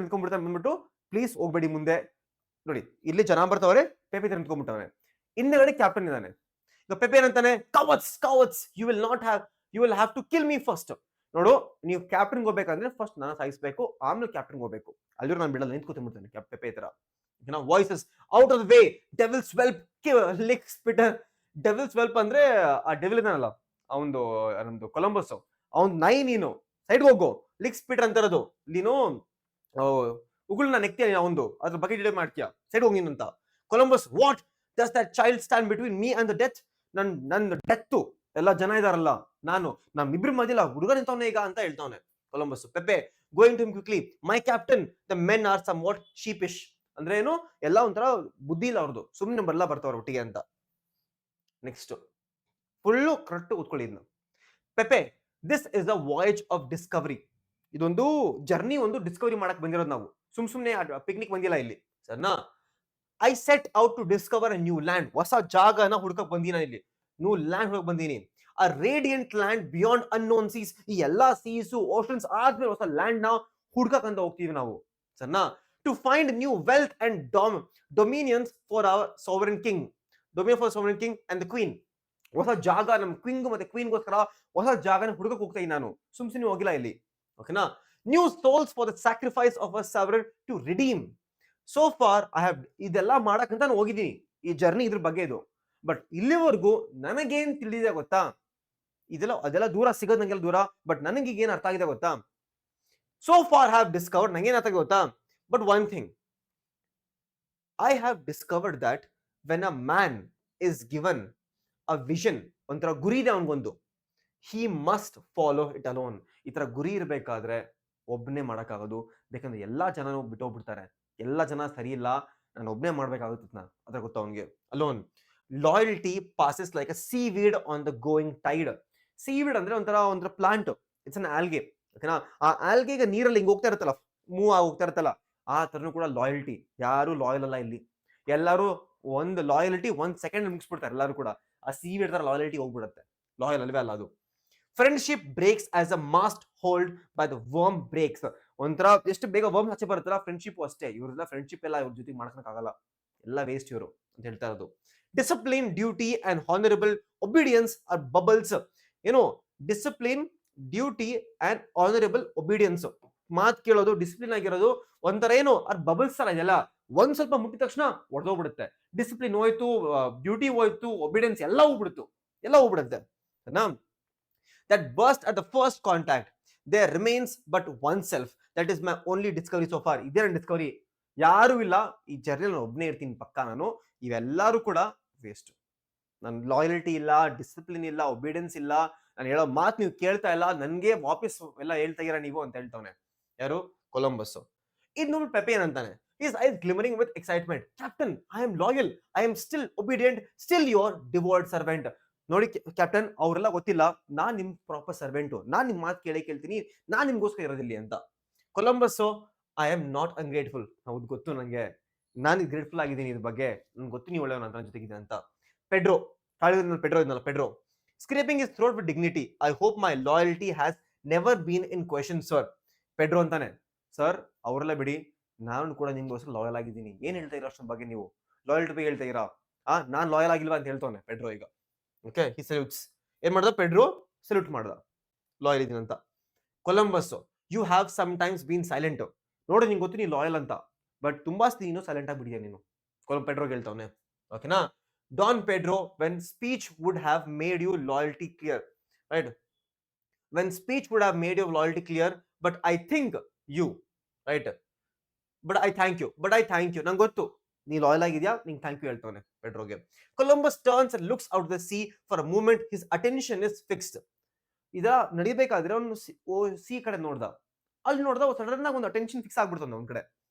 ನಿಂತ್ಕೊಂಡ್ಬಿಡ್ತಾನೆ, ಬಂದ್ಬಿಟ್ಟು ಪ್ಲೀಸ್ ಹೋಗ್ಬೇಡಿ ಮುಂದೆ. ನೋಡಿ, ಇಲ್ಲಿ ಜನ ಬರ್ತಾವ್ರೆ, ಪೆಪೆ ತರ ನಿಂತ್ಕೊಂಡ್ಬಿಟ್ಟವನೆ. ಹಿಂದೆಗಡೆ ಕ್ಯಾಪ್ಟನ್ ಇದ್ದಾನೆ. ಈಗ ಪೆಪೆ ಏನಂತಾನೆ, cowards you will have to kill me first. ನೋಡು, ನೀವು ಕ್ಯಾಪ್ಟನ್ ಹೋಗ್ಬೇಕಂದ್ರೆ ಫಸ್ಟ್ ನಾನು ಸಾಯಿಸ್ಬೇಕು, ಆಮೇಲೆ ಕ್ಯಾಪ್ಟನ್ ಹೋಗ್ಬೇಕು. ಅಲ್ಲಿರೋ ನಾನು ಬಿಡಲ್ಲ, ನಿಂತ್ಕೊತಿರ್ಬಿಡ್ತಾನೆ ಪೆಪೆ ತರ. Voices out of the way, devil's whelp lickspittle. Devil's whelp ಅಂದ್ರೆ ಆ ಡೆವಿಲ್ ಇದಾನಲ್ಲ, ಅವನು ನಮ್ದು ಕೊಲಂಬಸ್, ಅವ್ನ್ ನೀನು ಸೈಡ್ ಹೋಗು, ಲಿಕ್ಸ್ ಪಿಟರ್ ಅಂತ ಇರೋದು. ನೀನು ಉಗುಳ್ನ ನೆಕ್ತಿಯ, ಅವನು ಅದ್ರ ಬಗ್ಗೆ ಡಿಲೇ ಮಾಡ್ತೀಯ, ಸೈಡ್ ಹೋಗಿ ನೀನು ಅಂತ. Columbus, what does that child stand between me and the death. ನನ್ನ ಡೆತ್, ಎಲ್ಲ ಜನ ಇದಾರಲ್ಲ, ನಮ್ಮಿಬ್ರು ಮಧ್ಯಲ್ಲ ಹುಡುಗ ನಿಂತವನೇ ಈಗ ಅಂತ ಹೇಳ್ತಾವನೆ Columbus. Pepe going to him quickly, my captain, the men are somewhat sheepish. ಅಂದ್ರೆ ಏನು, ಎಲ್ಲ ಒಂಥರ ಬುದ್ಧಿ ಇಲ್ಲ ಅವ್ರದ್ದು, ಸುಮ್ಮನೆ ಬರ್ತಾವ್ರ ಒಟ್ಟಿಗೆ ಅಂತ. ನೆಕ್ಸ್ಟ್ ಫುಲ್ಲು ಕರೆಕ್ಟ್ ಕೂತ್ಕೊಳ್ಳಿ ಇದನ್ನ. Pepe, this is the voyage of discovery. ಇದೊಂದು ಜರ್ನಿ, ಒಂದು ಡಿಸ್ಕವರಿ ಮಾಡಕ್ ಬಂದಿರೋದು ನಾವು, ಸುಮ್ನೆ ಪಿಕ್ನಿಕ್ ಬಂದಿಲ್ಲ ಇಲ್ಲಿ, ಸರಿನಾ? I set out to discover a new land. ಹೊಸ ಜಾಗನ ಹುಡ್ಕಕ್ ಬಂದಿನ ಇಲ್ಲಿ, ನ್ಯೂ ಲ್ಯಾಂಡ್ ಹುಡುಕ್ ಬಂದೀನಿ. A radiant land beyond unknown seas. ಈ ಎಲ್ಲಾ ಸೀಸು ಓಷನ್ಸ್ ಆದ್ಮೇಲೆ ಹೊಸ ಲ್ಯಾಂಡ್ ನ ಹುಡ್ಕಕ್ ಅಂತ ಹೋಗ್ತೀವಿ ನಾವು, ಸರಿನಾ? To find new wealth and dominions for our sovereign king. Dominion for sovereign king and the queen. ಹೊಸ ಜಾಗ ನಮ್ ಕ್ವಿಂಗ್ ಮತ್ತೆ ಕ್ವೀನ್ಗೋಸ್ಕರ ಹೊಸ ಜಾಗನ ಹುಡುಕಕ್ ಹೋಗ್ತಾ ಇದ್ದೀನಿ ನಾನು, ಸುಮ್ಸಿನಿ ಹೋಗಿಲ್ಲ ಇಲ್ಲಿ. ಓಕೆನಾ? New souls for the sacrifice of a sovereign to redeem. So far I have ಇದೆಲ್ಲ ಮಾಡಕ್ಕಂತ ನಾನು ಹೋಗಿದ್ದೀನಿ, ಈ ಜರ್ನಿ ಇದ್ರ ಬಗ್ಗೆ ಇದು. ಬಟ್ ಇಲ್ಲಿವರೆಗೂ ನನಗೇನ್ ತಿಳಿದಿದೆ ಗೊತ್ತಾ, ಇದೆಲ್ಲ ಅದೆಲ್ಲ ದೂರ ಸಿಗೋದು ನಂಗೆಲ್ಲ ದೂರ, ಬಟ್ ನನಗೆ ಈಗ ಏನ್ ಅರ್ಥ ಆಗಿದೆ ಗೊತ್ತಾ, ಸೋ ಫಾರ್ ಹ್ಯಾವ್ ಡಿಸ್ಕವರ್ಡ್, ನಂಗೇನ್ ಅರ್ಥ ಆಗಿದೆ ಗೊತ್ತಾ, but one thing I have discovered that when a man is given a vision, ಒಂಥರ ಗುರಿ ಇದೆ ಅವನಿಗೊಂದು, he must follow it alone. ಈ ತರ ಗುರಿ ಇರಬೇಕಾದ್ರೆ ಒಬ್ಬನೇ ಮಾಡೋಕ್ಕಾಗೋದು, ಬೇಕಂದ್ರೆ ಎಲ್ಲಾ ಜನನು ಬಿಟ್ಟೋಗ್ಬಿಡ್ತಾರೆ, ಎಲ್ಲ ಜನ ಸರಿ ಇಲ್ಲ, ನಾನು ಒಬ್ಬನೇ ಮಾಡ್ಬೇಕಾಗುತ್ತೆ ಅದ್ರ ಗೊತ್ತಾ ಅವನಿಗೆ. Alone. Loyalty passes like a seaweed on the going tide. Seaweed ಅಂದ್ರೆ ಒಂಥರ ಪ್ಲಾಂಟ್, ಇಟ್ಸ್ ಅನ್ ಆಲ್ಗೆ. ಓಕೆನಾ? ಆ ಆಲ್ಗೆ ಈಗ ನೀರಲ್ಲಿ ಹಿಂಗ್ ಹೋಗ್ತಾ ಇರುತ್ತಲ್ಲ, ಮೂವ್ ಆಗಿ ಹೋಗ್ತಾ ಇರುತ್ತಲ್ಲ, ಆ ತರನು ಕೂಡ ಲಾಯಲ್ಟಿ. ಯಾರು ಲಾಯಲ್ ಅಲ್ಲ ಇಲ್ಲಿ, ಎಲ್ಲರೂ ಒಂದು ಲಾಯಲ್ಟಿ 1 ಸೆಕೆಂಡ್ ಮುಗಿಸ್ಬಿಡ್ತಾರೆ ಎಲ್ಲರೂ ಕೂಡ. ಆ ಸಿ ವೀಡ್ ತರ ಲಾಯಲ್ಟಿ ಹೋಗ್ಬಿಡುತ್ತೆ, ಲಾಯಲ್ ಅಲ್ವೇ ಅಲ್ಲ ಅದು. Friendship breaks as a mast hold by the worm breaks. ಒಂಥರ ಎಷ್ಟು ಬೇಗ ವರ್ಮ್ ಹಚ್ಚೆ ಬರುತ್ತಲ್ಲ, ಫ್ರೆಂಡ್ಶಿಪ್ ಅಷ್ಟೇ. ಇವ್ರೆಲ್ಲ ಫ್ರೆಂಡ್ಶಿಪ್ ಎಲ್ಲ ಇವ್ರ ಜೊತೆ ಮಾಡ್ಕೊಳಕ್ಕಾಗಲ್ಲ, ಎಲ್ಲ ವೇಸ್ಟ್ ಇವರು ಅಂತ ಹೇಳ್ತಾ ಇರೋದು. Discipline, duty and honourable obedience are bubbles. ಏನು discipline, duty and honourable obedience, ಮಾತ್ ಕೇಳೋದು, ಡಿಸಿಪ್ಲಿನ್ ಆಗಿರೋದು ಒಂಥರ ಏನು ಅದ್ ಬಬಲ್ಸ್ ತರ ಇದೆಲ್ಲ, ಒಂದ್ ಸ್ವಲ್ಪ ಮುಟ್ಟಿದ ತಕ್ಷಣ ಹೊಡೆದೋಗ್ಬಿಡುತ್ತೆ. ಡಿಸಿಪ್ಲಿನ್ ಹೋಯ್ತು, ಡ್ಯೂಟಿ ಹೋಯ್ತು, ಒಬಿಡಿಯನ್ಸ್ ಎಲ್ಲ ಹೋಗ್ಬಿಡುತ್ತೆ. that burst at the first contact. There remains but oneself. That is my only discovery so far. ಇದೇ ನನ್ನ ಡಿಸ್ಕವರಿ. ಯಾರು ಇಲ್ಲ ಈ ಜರ್ನಿಯಲ್ಲಿ, ನಾನು ಒಬ್ಬನೇ ಇರ್ತೀನಿ ಪಕ್ಕ. ನಾನು ಇವೆಲ್ಲರೂ ಕೂಡ ವೇಸ್ಟ್. ನನ್ನ ಲಾಯಲ್ಟಿ ಇಲ್ಲ, ಡಿಸಿಪ್ಲಿನ್ ಇಲ್ಲ, ಒಬಿಡಿಯನ್ಸ್ ಇಲ್ಲ, ನಾನು ಹೇಳೋ ಮಾತು ನೀವು ಕೇಳ್ತಾ ಇಲ್ಲ, ನನಗೆ ವಾಪಸ್ ಎಲ್ಲ ಹೇಳ್ತಾ ಇರ ನೀವು ಅಂತ ಹೇಳ್ತಾನೆ ಯಾರು, ಕೊಲಂಬಸ್. ಇನ್ನು ಪೆಪೆ ಏನಂತಾನೆ, his eyes glimmering with excitement. Captain, I am loyal, I am still obedient, still your devoted servant. ನೋಡಿ ಕ್ಯಾಪ್ಟನ್, ಅವರೆಲ್ಲ ಗೊತ್ತಿಲ್ಲ, ನಾನ್ ನಿಮ್ ಪ್ರಾಪರ್ ಸರ್ವೆಂಟು, ನಾನ್ ನಿಮ್ ಮಾತು ಕೇಳ್ತೀನಿ, ನಾನ್ ನಿಮ್ಗೋಸ್ಕರ ಇರೋದಿಲ್ಲ ಅಂತ. Columbus, I am not ungrateful. ಹೌದು ಗೊತ್ತು ನಂಗೆ, ನಾನು ಗ್ರೇಟ್ಫುಲ್ ಆಗಿದ್ದೀನಿ ಇದ್ರ ಬಗ್ಗೆ, ನನ್ಗೆ ಗೊತ್ತು ನೀವು ಒಳ್ಳೆಯವನು ನನ್ನ ಜೊತೆಗಿದೆ ಅಂತ. Pedro, Pedro scraping is throat with dignity. I hope my loyalty has never been in question sir. Pedro ಅಂತಾನೆ, ಸರ್ ಅವರೆಲ್ಲ ಬಿಡಿ, ನಾನು ಕೂಡ ನಿಮ್ಗೋಸ್ಕರ ಲಾಯಲ್ ಆಗಿದ್ದೀನಿ. ಏನ್ ಹೇಳ್ತಾ ಇರೋ ಅಷ್ಟರ ಬಗ್ಗೆ ನೀವು ಲಾಯಲ್ಟಿ ಬಗ್ಗೆ ಹೇಳ್ತಾ ಇರಾ? ನಾನ್ ಲಾಯಲ್ ಆಗಿಲ್ವಾ ಅಂತ ಹೇಳ್ತಾನೆ ಪೆಡ್ರೋ ಈಗ. Okay, he salutes. ಏನ್ ಮಾಡ್ದ ಪೆಡ್ರೋ, ಸಲ್ಯೂಟ್ ಮಾಡ್ದ, ಲಾಯಲ್ ಇದೀನಿ ಅಂತ. Columbus, you have sometimes been silent. ನೋಡಿ ನಿಂಗೆ ಗೊತ್ತು ನೀನು ಲಾಯಲ್ ಅಂತ, ಬಟ್ ತುಂಬಾ ನೀನು ಸೈಲೆಂಟ್ ಆಗಿಬಿಟ್ಟಿದ್ಯಾ ನೀನು. ಪೆಡ್ರೋ ಹೇಳ್ತಾವನೆ. ಓಕೆನಾ? Don Pedro, when speech would have made you loyalty clear, right? When speech would have made you loyalty clear, but I think you, right? But I thank you, ನಂಗೆ ಗೊತ್ತು ನೀ loyal ಆಗಿದ್ಯಾ, ನಿಂಗೆ thank you ಹೇಳ್ತಾನೆ ಪೆಡ್ರೋಗೆ. Columbus turns and looks out the sea for a moment, his attention is fixed. ಇದ ನಡಿಬೇಕಾದ್ರೆ ಅವನು ಸಿ ಕಡೆ ನೋಡ್ದ, ಅಲ್ಲಿ ನೋಡ್ದ ಸಡನ್ ಆಗಿ ಒಂದು ಅಟೆನ್ಷನ್ ಫಿಕ್ಸ್ ಆಗ್ಬಿಡ್ತಾನೆ ಒಂದ್ ಕಡೆ.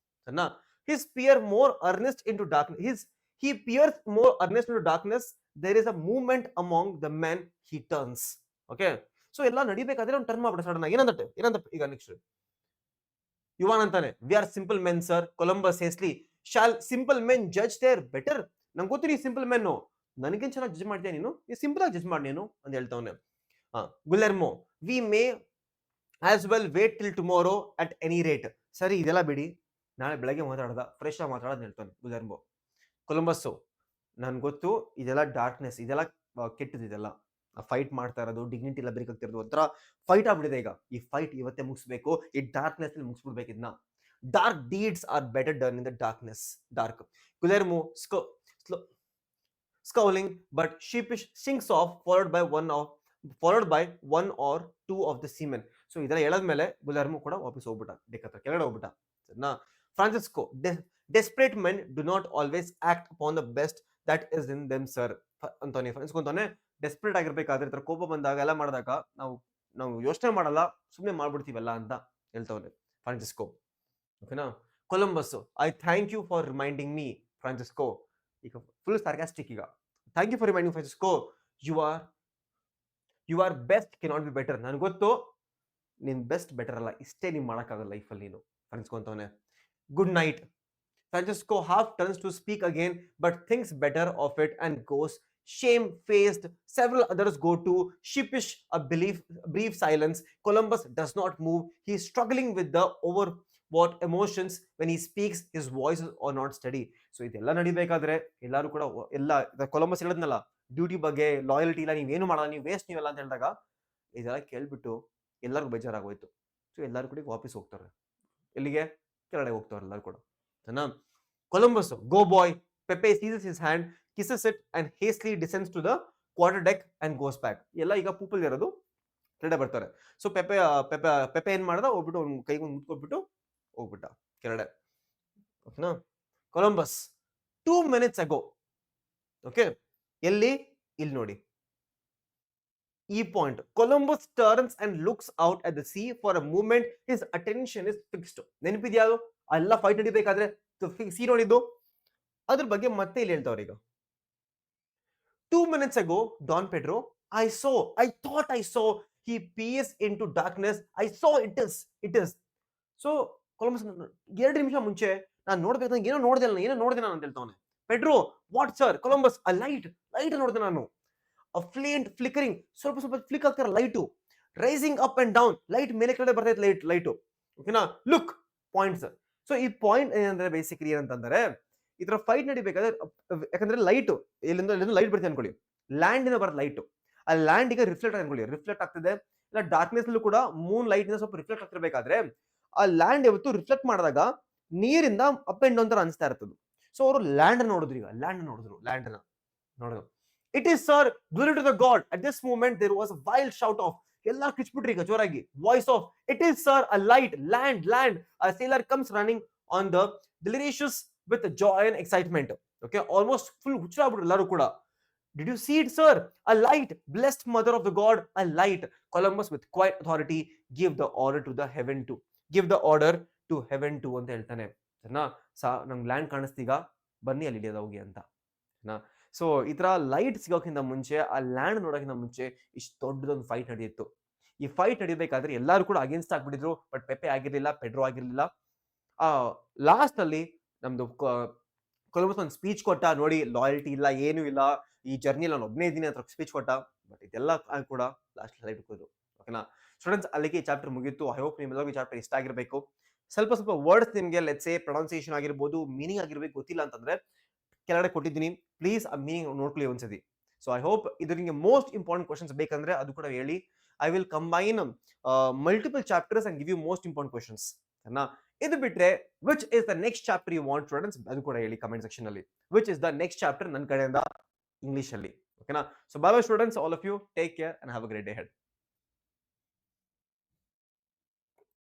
ಸಣ್ಣ his peer more earnest into darkness, he peers more earnest into darkness. There is a movement among the men, he turns. Okay, so ಎಲ್ಲ ನಡಿಬೇಕಾದ್ರೆ ಅವ್ನು ಟರ್ನ್ ಮಾಡ್ಬಿಡ ಸಡನ್ ಆಗಿ. ಏನಂತ ಈಗ ನೆಕ್ಸ್ಟ್ ಯುವಾನ್ ಅಂತಾನೆ, we are simple men sir. Columbus hastily, shall simple men judge their better? ನಂಗೆ ಗೊತ್ತು ನೀ simple men, ನನಗೇನ್ ಚೆನ್ನಾಗಿ ಜಡ್ಜ್ ಮಾಡ್ತೀಯ ನೀನು, ಈ ಸಿಂಪಲ್ ಆಗಿ ಜಡ್ಜ್ ಮಾಡಿ ನೀನು ಅಂತ ಹೇಳ್ತಾವನೆ. Guillermo, we may as well wait till tomorrow at any rate. ಸರಿ ಇದೆಲ್ಲ ಬಿಡಿ, ನಾಳೆ ಬೆಳಗ್ಗೆ ಮಾತಾಡದ, ಫ್ರೆಶ್ ಆಗಿ ಮಾತಾಡೋದು ಹೇಳ್ತಾನೆ ಗುಲೆರ್ಮೋ. ಕೊಲಂಬಸ್ಸು, ನನ್ಗೆ ಗೊತ್ತು ಇದೆಲ್ಲ ಡಾರ್ಕ್ನೆಸ್, ಇದೆಲ್ಲ ಕೆಟ್ಟದ್ದು, ಇದೆಲ್ಲ ಫೈಟ್ ಮಾಡ್ತಾ ಇರೋದು, ಡಿಗ್ನಿಟಿ ಎಲ್ಲ ಬೇಕಾಗ್ತಿರೋದು, ಒಂಥರ ಫೈಟ್ ಆಗ್ಬಿಟ್ಟಿದೆ ಈಗ. ಈ ಫೈಟ್ ಇವತ್ತೇ ಮುಗಿಸ್ಬೇಕು, ಈ ಡಾರ್ಕ್ನೆಸ್ ಅಲ್ಲಿ ಮುಗಿಸ್ಬಿಡ್ಬೇಕು ಇದನ್ನ. Dark deeds are better done in the darkness. Dark. Guillermo scowling but sheepish sinks off, followed by one or two of the seamen. So ಇದೆಲ್ಲ ಹೇಳದ್ಮೇಲೆ ಗುಲೆರ್ಮೋ ಕೂಡ ವಾಪಸ್ ಹೋಗ್ಬಿಟ್ಟ, ಡೆಕ್ ಹತ್ರ ಕೆಳಗಡೆ ಹೋಗ್ಬಿಟ್ಟ. ಸರಿನಾ? Francisco, desperate men do not always act upon the best that is in them sir ಅಂತಾನೆ. Francisco desperate ಆಗಿರ್ಬೇಕಾದ್ರೆ, ಈ ತರ ಕೋಪ ಬಂದಾಗ ಎಲ್ಲ ಮಾಡಿದಾಗ ನಾವು ಯೋಚನೆ ಮಾಡಲ್ಲ, ಸುಮ್ಮನೆ ಮಾಡ್ಬಿಡ್ತೀವಲ್ಲ ಅಂತ ಹೇಳ್ತಾವನೆ ಫ್ರಾನ್ಸಿಸ್ಕೋ. ಓಕೆನಾ? Columbus, I thank you for reminding me. Francisco ಈಗ ಫುಲ್ ಸಾರ್ಕಾಸ್ಟಿಕ್ ಈಗ. Thank you for reminding Francisco, you are best cannot be better. ನನ್ಗೆ ಗೊತ್ತು ನಿನ್ ಬೆಸ್ಟ್ ಬೆಟರ್ ಅಲ್ಲ, ಇಷ್ಟೇ ನೀನ್ ಮಾಡಕ್ಕಾಗಲ್ಲ ಲೈಫಲ್ಲಿ ನೀನು. ಫ್ರಾನ್ಸಿಸ್ಕೋ ಅಂತವನೆ. Good night. Francisco half turns to speak again, but thinks better of it and goes shame-faced. Several others go too, sheepish, a brief silence. Columbus does not move. He is struggling with the what emotions when he speaks his voice are not steady. So ಇದೆಲ್ಲ ನಡಿಬೇಕಾದ್ರೆ ಎಲ್ಲರೂ ಕೂಡ ಎಲ್ಲ Columbus ಹೇಳಿದ್ನಲ್ಲ duty ಬಗ್ಗೆ loyalty ಇಲ್ಲ, ನೀವೇನು ಮಾಡಲ್ಲ, ನೀವು ವೇಸ್ಟ್ ನೀವೆಲ್ಲ ಅಂತ ಹೇಳಿದಾಗ ಇದೆಲ್ಲ ಕೇಳ್ಬಿಟ್ಟು ಎಲ್ಲರಿಗೂ ಬೇಜಾರಾಗೋಯ್ತು. ಸೊ ಎಲ್ಲರೂ ಕೂಡ ವಾಪಸ್ ಹೋಗ್ತಾರೆ. ಎಲ್ಲಿಗೆ? ಕೆಳಗಡೆ ಹೋಗ್ತಾರೆ ಎಲ್ಲರೂ ಕೂಡ. Columbus go boy, Pepe seizes his hand, kisses it and hastily descends to the quarter deck and goes back. ಎಲ್ಲ ಈಗ ಪೂಪಲ್ ಇರೋದು ಕೆಳಗಡೆ ಬರ್ತಾರೆ. ಸೊ ಪೆಪೆ ಏನ್ ಮಾಡ್ದ, ಹೋಗ್ಬಿಟ್ಟು ಅವ್ನ ಕೈಗೆ ಮುತ್ಕೊಟ್ಬಿಟ್ಟು ಹೋಗ್ಬಿಟ್ಟ ಕೆಳಗಡೆ. ಓಕೆನಾ? ಕೊಲಂಬಸ್ 2 minutes ago, ಓಕೆ, ಎಲ್ಲಿ? ಇಲ್ಲಿ ನೋಡಿ ಈ point. Columbus turns and looks out at the sea for a moment, his attention is fixed. ನೆನಪಿದ್ಯಾ? ಎಲ್ಲ ಫೈಟ್ ನಡಿಬೇಕಾದ್ರೆ ಸಿ ನೋಡಿದ್ದು ಅದ್ರ ಬಗ್ಗೆ ಮತ್ತೆ ಇಲ್ಲಿ ಹೇಳ್ತಾವ್ರ ಈಗ. 2 minutes ago, Don Pedro, I thought I saw, he pierced into darkness, I saw it is. So, Columbus 2 ನಿಮಿಷ ಮುಂಚೆ ನಾನು ನೋಡ್ಬೇಕು, ಏನೋ ನೋಡ್ದೆ ನಾನು ಅಂತ ಹೇಳ್ತಾವನೆ. Pedro, what sir? ಕೊಲಂಬಸ್, ಆ ಲೈಟ್ ನೋಡ್ದೆ ನಾನು, a faint flickering, ಸ್ವಲ್ಪ ಫ್ಲಿಕ್ ಆಗ್ತಾರೆ light, rising up and down, light ಮೇಲೆ ಕೆಳಗಡೆ ಬರ್ತೈತೆ ಲೈಟು. ಓಕೆನಾ? Look points. ಸೊ ಈ ಪಾಯಿಂಟ್ ಏನಂದ್ರೆ ಬೇಸಿಕಲಿ ಏನಂತಂದ್ರೆ, ಈ ತರ ಫೈಟ್ ನಡಿಬೇಕಾದ್ರೆ, ಯಾಕಂದ್ರೆ ಲೈಟ್ ಎಲ್ಲಿಂದ ಲೈಟ್ ಬರುತ್ತೆ ಅನ್ಕೊಳ್ಳಿ, ಲ್ಯಾಂಡ್ ಇಂದ ಬರುತ್ತೆ ಲೈಟ್, ಆ ಲ್ಯಾಂಡ್ ಈಗ ರಿಫ್ಲೆಕ್ಟ್ ಆಗ್ತಿದೆ, ಇಲ್ಲ ಡಾರ್ಕ್ನೆಸ್ ಅಲ್ಲೂ ಕೂಡ ಮೂನ್ ಲೈಟ್ ಇಂದ ಸ್ವಲ್ಪ ರಿಫ್ಲೆಕ್ಟ್ ಆಗ್ತಿರ್ಬೇಕಾದ್ರೆ ಆ ಲ್ಯಾಂಡ್ ಯಾವತ್ತು ರಿಫ್ಲೆಕ್ಟ್ ಮಾಡಿದಾಗ ನೀರಿಂದ ಅಪ್ ಅಂಡ್ ಡೌನ್ ತರ ಅನಿಸ್ತಾ ಇರ್ತದೆ. ಸೊ ಅವರು ಲ್ಯಾಂಡ್ ನೋಡಿದ್ರು, ಈಗ ಲ್ಯಾಂಡ್ ನೋಡಿದ್ರು. It is sir, glory to the god. At this moment there was a wild shout of, ಎಲ್ಲ ಕಿಚ್ಬಿಟ್ರಿ ಈಗ ಜೋರಾಗಿ, voice of, it is sir a light, land. A sailor comes running on the delirious with joy and excitement. Okay, almost full ಹುಚ್ಚಾಗ್ಬಿಟ್ರು ಎಲ್ಲರೂ ಕೂಡ. Did you see it, sir? A light, blessed mother of the god, a light. Columbus with quiet authority give the order to heaven to ಅಂತ ಹೇಳ್ತಾನೆ. ನಂಗೆ land ಕಾಣಿಸ್ತೀಗ, ಬನ್ನಿ ಅಲ್ಲಿ ಇಳಿಯೋದು ಹೋಗಿ ಅಂತ. ಸೊ ಈ ತರ ಲೈಟ್ ಸಿಗೋಕ್ಕಿಂತ ಮುಂಚೆ, ಆ ಲ್ಯಾಂಡ್ ನೋಡೋಕ್ಕಿಂತ ಮುಂಚೆ ಇಷ್ಟು ದೊಡ್ಡದೊಂದು ಫೈಟ್ ನಡೆಯಿತ್ತು. ಈ ಫೈಟ್ ನಡಿಬೇಕಾದ್ರೆ ಎಲ್ಲರೂ ಕೂಡ ಅಗೇನ್ಸ್ಟ್ ಆಗ್ಬಿಟ್ಟಿದ್ರು, ಬಟ್ ಪೆಪೆ ಆಗಿರ್ಲಿಲ್ಲ, ಪೆಡ್ರೋ ಆಗಿರ್ಲಿಲ್ಲ. ಲಾಸ್ಟ್ ಅಲ್ಲಿ ನಮ್ದು ಕೊಲಂಬಸ್ ಒಂದು ಸ್ಪೀಚ್ ಕೊಟ್ಟ, ನೋಡಿ ಲಾಯಲ್ಟಿ ಇಲ್ಲ, ಏನು ಇಲ್ಲ, ಈ ಜರ್ನಿಲಿ ನಾನು ಒಬ್ಬನೇ ಇದ್ದೀನಿ ಅಂತ ಸ್ಪೀಚ್ ಕೊಟ್ಟ. ಬಟ್ ಇದೆಲ್ಲ ಕೂಡ ಲಾಸ್ಟ್ ಲೈಟ್ ಹೋಗೋದು. ಓಕೆನಾ ಸ್ಟೂಡೆಂಟ್ಸ್? ಅಲ್ಲಿಗೆ ಈ ಚಾಪ್ಟರ್ ಮುಗೀತು. ಐ ಹೋಪ್ ನಿಮ್ಮೆಲ್ಲರಿಗೂ ಚಾಪ್ಟರ್ ಇಷ್ಟ ಆಗಿರಬೇಕು. ಸ್ವಲ್ಪ ವರ್ಡ್ಸ್ ನಿಮಗೆ ಲೆಟ್ಸ್ ಸೇ ಪ್ರೊನೌನ್ಸಿಯೇಷನ್ ಆಗಿರ್ಬೋದು, ಮೀನಿಂಗ್ ಆಗಿರ್ಬೇಕು ಗೊತ್ತಿಲ್ಲ ಅಂತಂದ್ರೆ ಕೆಳಗಡೆ ಕೊಟ್ಟಿದ್ದೀನಿ, ಪ್ಲೀಸ್ ಆ ಮೀನಿಂಗ್ ನೋಡ್ಕೊಳ್ಳಿ ಒಂದ್ಸತಿ. ಸೊ ಐ ಹೋಪ್ ಇದು ನಿಮಗೆ ಮೋಸ್ಟ್ ಇಂಪಾರ್ಟೆಂಟ್ ಕ್ವಶನ್ಸ್ ಬೇಕಂದ್ರೆ ಅದು ಕೂಡ ಹೇಳಿ. I will combine multiple chapters and give you most important questions. ಇದು ಬಿಟ್ರೆ which is the next chapter you want students, ಅದು ಕೂಡ ಹೇಳಿ ಕಮೆಂಟ್ ಸೆಕ್ಷನ್ ಅಲ್ಲಿ. Which is the next chapter ನನ್ನ ಕಡೆಯಿಂದ ಇಂಗ್ಲಿಷ್ ಅಲ್ಲಿ. ಓಕೆನಾ? So bye bye students, all of you take care and have a great day head.